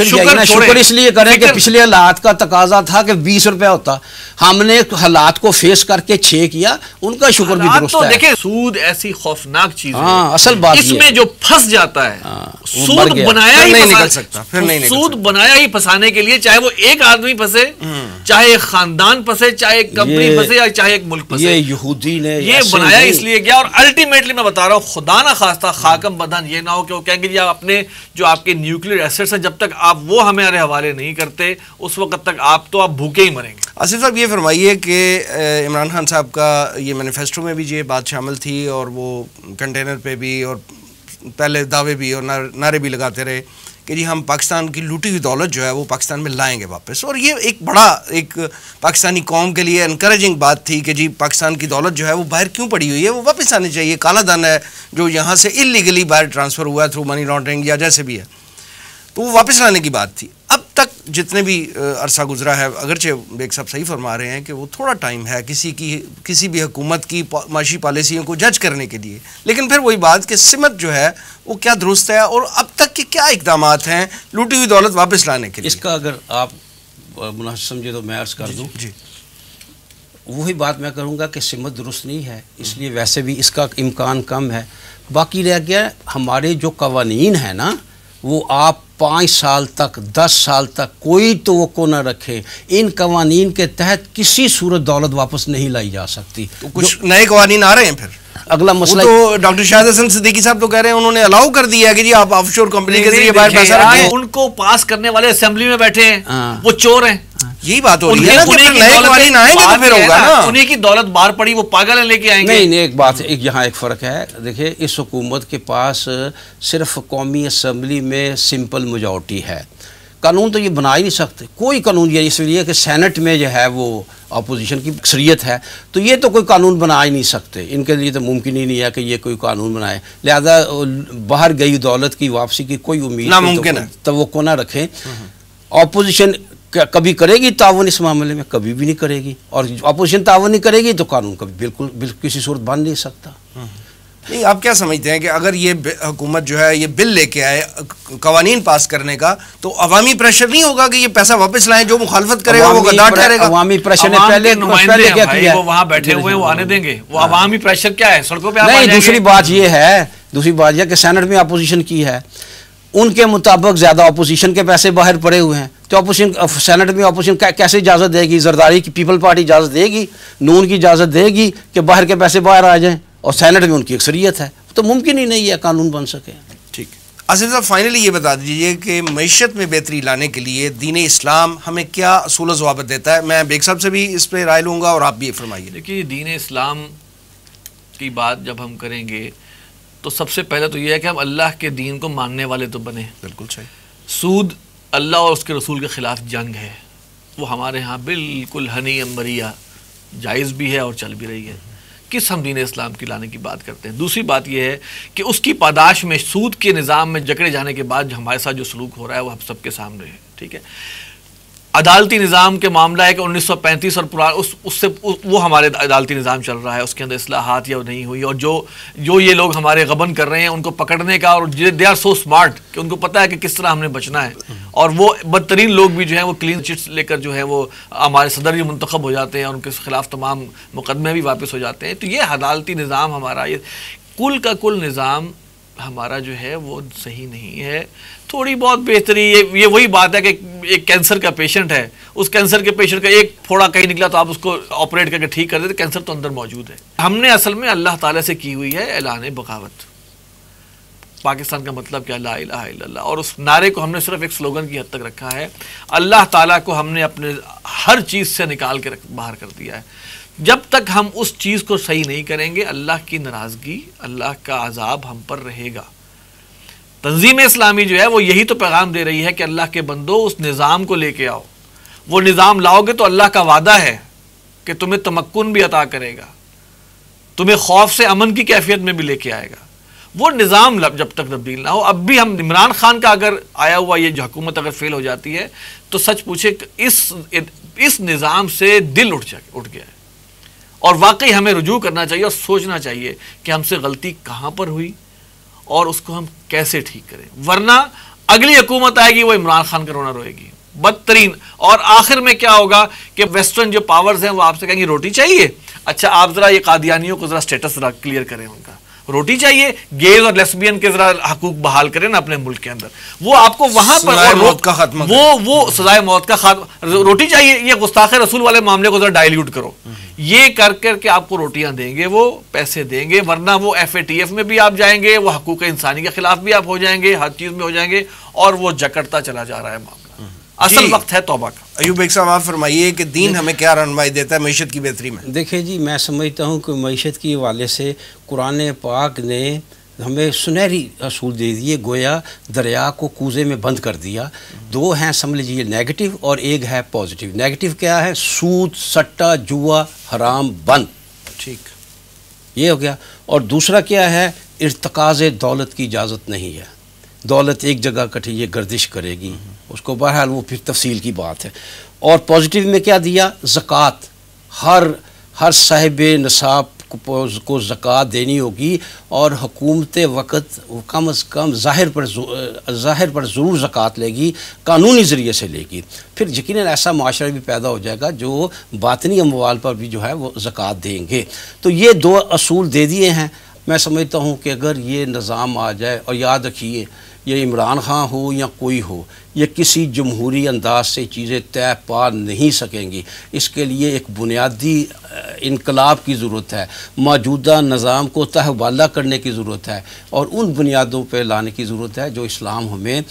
شکر اس لیے کریں کہ پچھلے حالات کا تقاضا تھا کہ 20 روپے ہوتا، ہم نے حالات کو فیس کر کے 6 کیا، ان کا شکر بھی درست ہے. دیکھیں سود ایسی خوفناک چیز ہے، اصل بات اس میں جو پھنس جاتا ہے سود بنایا ہی نہیں نکل سکتا، پھر نہیں سود بنایا ہی پھنسانے کے لیے، چاہے وہ ایک آدمی پھنسے، چاہے ایک خاندان پھنسے، چاہے ایک کمپنی پھنسے، یا چاہے ایک ملک پھنسے. یہ یہودی نے یہ بنایا اس لیے گیا. اور الٹیمیٹلی میں بتا رہا ہوں، خدا نہ خواستہ خاکم بدن یہ نہ ہو کہ وہ کہیں گے جی آپ اپنے جو آپ کے نیوکلیئر ایسٹس ہیں جب تک آپ وہ ہمارے حوالے نہیں کرتے اس وقت تک آپ بھوکے ہی مریں گے. آصف صاحب یہ فرمائیے کہ عمران خان صاحب کا یہ مینیفیسٹو میں بھی یہ بات شامل تھی، اور وہ کنٹینر پہ بھی اور پہلے دعوے بھی اور نعرے بھی لگاتے رہے کہ جی ہم پاکستان کی لوٹی ہوئی دولت جو ہے وہ پاکستان میں لائیں گے واپس. اور یہ ایک بڑا ایک پاکستانی قوم کے لیے انکریجنگ بات تھی کہ جی پاکستان کی دولت جو ہے وہ باہر کیوں پڑی ہوئی ہے، وہ واپس آنی چاہیے. کالا دھن ہے جو یہاں سے اللیگلی باہر ٹرانسفر ہوا ہے تھرو منی لانڈرنگ یا جیسے بھی ہے، تو وہ واپس لانے کی بات تھی. اب تک جتنے بھی عرصہ گزرا ہے، اگرچہ بیگ صاحب صحیح فرما رہے ہیں کہ وہ تھوڑا ٹائم ہے کسی بھی حکومت کی معاشی پالیسیوں کو جج کرنے کے لیے، لیکن پھر وہی بات کہ سمت جو ہے وہ کیا درست ہے اور اب تک کے کیا اقدامات ہیں لوٹی ہوئی دولت واپس لانے کے لیے. اس کا اگر آپ مناسب سمجھے تو میں عرض کر دوں. جی وہی بات میں کروں گا کہ سمت درست نہیں ہے، اس لیے ویسے بھی اس کا امکان کم ہے. باقی رہ گیا ہمارے جو قوانین ہیں نا، وہ آپ 5 سال تک 10 سال تک کوئی توقع نہ رکھیں، ان قوانین کے تحت کسی صورت دولت واپس نہیں لائی جا سکتی. تو کچھ نئے قوانین آ رہے ہیں پھر. اگلا مسئلہ تو ڈاکٹر شاہد حسن صدیقی صاحب تو کہہ رہے ہیں انہوں نے الاؤ کر دیا کہ جی آپ آف شور کمپنی کے ذریعے باہر پیسہ رکھیں. ان کو پاس کرنے والے اسمبلی میں بیٹھے ہیں، وہ چور ہیں. یہی بات ہو رہی ہے نا کہ نئے قوانین آئیں گے تو پھر ہوگا نا. انہیں کی دولت باہر پڑی، وہ پاگل ہیں لے کے آئیں گے. نہیں ایک بات یہاں ایک فرق ہے. دیکھیں اس حکومت کے پاس صرف قومی اسمبلی میں سمپل میجورٹی ہے، قانون تو یہ بنا ہی نہیں سکتے کوئی قانون. یہ اس لیے کہ سینٹ میں جو ہے وہ اپوزیشن کی اکثریت ہے، تو یہ تو کوئی قانون بنا ہی نہیں سکتے. ان کے لیے تو ممکن ہی نہیں ہے کہ یہ کوئی قانون بنائے. لہذا باہر گئی دولت کی واپسی کی کوئی امید ناممکن ہے، توقع نہ رکھیں. اپوزیشن کبھی کرے گی تعاون اس معاملے میں، کبھی بھی نہیں کرے گی. اور اپوزیشن تعاون نہیں کرے گی تو قانون کبھی بالکل کسی صورت بن نہیں سکتا. نہیں آپ کیا سمجھتے ہیں کہ اگر یہ حکومت جو ہے یہ بل لے کے آئے قوانین پاس کرنے کا، تو عوامی پریشر نہیں ہوگا کہ یہ پیسہ واپس لائیں؟ جو مخالفت کرے گا وہ غدار ٹھہرے گا. عوامی پریشر نے پہلے کیا کیا؟ وہ وہاں بیٹھے ہوئے ہیں، وہ آنے دیں گے. وہ عوامی پریشر کیا ہے؟ سڑکوں پہ نہیں. دوسری بات یہ ہے کہ سینٹ میں اپوزیشن کی ہے، ان کے مطابق زیادہ اپوزیشن کے پیسے باہر پڑے ہوئے ہیں، تو اپوزیشن سینٹ میں اپوزیشن کیسے اجازت دے گی؟ زرداری کی پیپل پارٹی اجازت دے گی، نون کی اجازت دے گی کہ باہر کے پیسے باہر آ جائیں، اور سینٹ میں ان کی اکثریت ہے، تو ممکن ہی نہیں ہے قانون بن سکے. ٹھیک. آصف صاحب فائنلی یہ بتا دیجیے کہ معیشت میں بہتری لانے کے لیے دین اسلام ہمیں کیا اصول و ضوابط دیتا ہے؟ میں بیگ صاحب سے بھی اس پہ رائے لوں گا اور آپ بھی فرمائیے. دیکھیے دین اسلام کی بات جب ہم کریں گے تو سب سے پہلے تو یہ ہے کہ ہم اللہ کے دین کو ماننے والے تو بنے. بالکل صحیح. سود اللہ اور اس کے رسول کے خلاف جنگ ہے، وہ ہمارے ہاں بالکل ہنی امبریا جائز بھی ہے اور چل بھی رہی ہے. کس ہم دین اسلام کی لانے کی بات کرتے ہیں. دوسری بات یہ ہے کہ اس کی پاداش میں سود کے نظام میں جکڑے جانے کے بعد ہمارے ساتھ جو سلوک ہو رہا ہے وہ ہم سب کے سامنے ہے. ٹھیک ہے. عدالتی نظام کے معاملہ ہے کہ 1935 اور اس سے وہ ہمارے عدالتی نظام چل رہا ہے، اس کے اندر اصلاحات یا نہیں ہوئی، اور جو یہ لوگ ہمارے غبن کر رہے ہیں ان کو پکڑنے کا، اور دے آر سو اسمارٹ کہ ان کو پتہ ہے کہ کس طرح ہم نے بچنا ہے، اور وہ بدترین لوگ بھی جو ہیں وہ کلین چٹس لے کر جو ہے وہ ہمارے صدر بھی منتخب ہو جاتے ہیں اور ان کے خلاف تمام مقدمے بھی واپس ہو جاتے ہیں. تو یہ عدالتی نظام ہمارا، یہ کل کا کل نظام ہمارا جو ہے وہ صحیح نہیں ہے. تھوڑی بہت بہتری یہ وہی بات ہے کہ ایک کینسر کا پیشنٹ ہے، اس کینسر کے پیشنٹ کا ایک پھوڑا کہیں نکلا تو آپ اس کو آپریٹ کر کے ٹھیک کر دیتے، کینسر تو اندر موجود ہے. ہم نے اصل میں اللہ تعالیٰ سے کی ہوئی ہے اعلان بغاوت. پاکستان کا مطلب کیا؟ لا الہ الا اللہ. اور اس نعرے کو ہم نے صرف ایک سلوگن کی حد تک رکھا ہے. اللہ تعالیٰ کو ہم نے اپنے ہر چیز سے نکال کے باہر کر دیا ہے. جب تک ہم اس چیز کو صحیح نہیں کریں گے اللہ کی ناراضگی، اللہ کا عذاب ہم پر رہے گا. تنظیم اسلامی جو ہے وہ یہی تو پیغام دے رہی ہے کہ اللہ کے بندو اس نظام کو لے کے آؤ. وہ نظام لاؤ گے تو اللہ کا وعدہ ہے کہ تمہیں تمکن بھی عطا کرے گا، تمہیں خوف سے امن کی کیفیت میں بھی لے کے آئے گا. وہ نظام جب تک تبدیل نہ ہو، اب بھی ہم عمران خان کا اگر آیا ہوا یہ جو حکومت اگر فیل ہو جاتی ہے تو سچ پوچھے اس نظام سے دل اٹھ گیا ہے. اور واقعی ہمیں رجوع کرنا چاہیے اور سوچنا چاہیے کہ ہم سے غلطی کہاں پر ہوئی اور اس کو ہم کیسے ٹھیک کریں، ورنہ اگلی حکومت آئے گی وہ عمران خان کا رونا روئے گی بدترین. اور آخر میں کیا ہوگا کہ ویسٹرن جو پاورز ہیں وہ آپ سے کہیں گے روٹی چاہیے. اچھا آپ ذرا یہ قادیانیوں کو ذرا سٹیٹس ذرا کلیئر کریں، ان کا روٹی چاہیے. گیز اور لیسبین کے ذرا حقوق بحال کریں نا اپنے ملک کے اندر. وہ آپ کو وہاں پر وہ سزائے موت کا خاتمہ، روٹی چاہیے. یہ گستاخ رسول والے معاملے کو ذرا ڈائلیوٹ کرو. یہ کر کے آپ کو روٹیاں دیں گے، وہ پیسے دیں گے، ورنہ وہ FATF میں بھی آپ جائیں گے، وہ حقوق انسانی کے خلاف بھی آپ ہو جائیں گے، ہر چیز میں ہو جائیں گے، اور وہ جکڑتا چلا جا رہا ہے معاملہ. اصل وقت ہے توبہ کا. ایوب ایک صاحب آپ فرمائیے کہ دین ہمیں کیا رہنمائی دیتا ہے معیشت کی بہتری میں؟ دیکھیں جی، میں سمجھتا ہوں کہ معیشت کے حوالے سے قرآن پاک نے ہمیں سنہری اصول دے دیے. گویا دریا کو کوزے میں بند کر دیا. دو ہیں سمجھ لیجیے نیگیٹو اور ایک ہے پازیٹیو. نیگیٹو کیا ہے؟ سود، سٹہ، جوا، حرام بند. ٹھیک، یہ ہو گیا. اور دوسرا کیا ہے؟ ارتکاز دولت کی اجازت نہیں ہے. دولت ایک جگہ کٹھی یہ گردش کرے گی، اس کو بہرحال وہ پھر تفصیل کی بات ہے. اور پازیٹیو میں کیا دیا؟ زکوٰۃ. ہر صاحب نصاب کو زکوٰۃ دینی ہوگی، اور حکومت وقت کم از کم ظاہر پر ضرور زکوٰۃ لے گی، قانونی ذریعے سے لے گی. پھر یقیناً ایسا معاشرہ بھی پیدا ہو جائے گا جو باطنی اموال پر بھی جو ہے وہ زکوٰۃ دیں گے. تو یہ دو اصول دے دیے ہیں. میں سمجھتا ہوں کہ اگر یہ نظام آ جائے، اور یاد رکھیے یہ عمران خان ہو یا کوئی ہو، یہ کسی جمہوری انداز سے چیزیں طے پا نہیں سکیں گی. اس کے لیے ایک بنیادی انقلاب کی ضرورت ہے، موجودہ نظام کو تحوالہ کرنے کی ضرورت ہے، اور ان بنیادوں پہ لانے کی ضرورت ہے جو اسلام ہمیں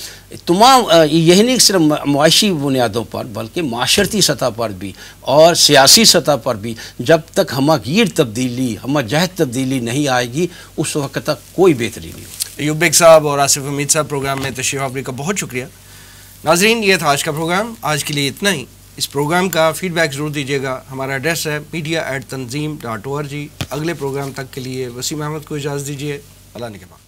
تمام، یہی نہیں صرف معاشی بنیادوں پر بلکہ معاشرتی سطح پر بھی اور سیاسی سطح پر بھی. جب تک ہمہ جہت تبدیلی نہیں آئے گی اس وقت تک کوئی بہتری نہیں ہوگی. ایوب بیگ صاحب اور آصف حمید صاحب پروگرام میں تشریف آوری کا بہت شکریہ. ناظرین یہ تھا آج کا پروگرام. آج کے لیے اتنا ہی. اس پروگرام کا فیڈ بیک ضرور دیجیے گا. ہمارا ایڈریس ہے media@tanzeem.org. اگلے پروگرام تک کے لیے وسیم احمد کو اجازت دیجیے. اللہ نگہبان.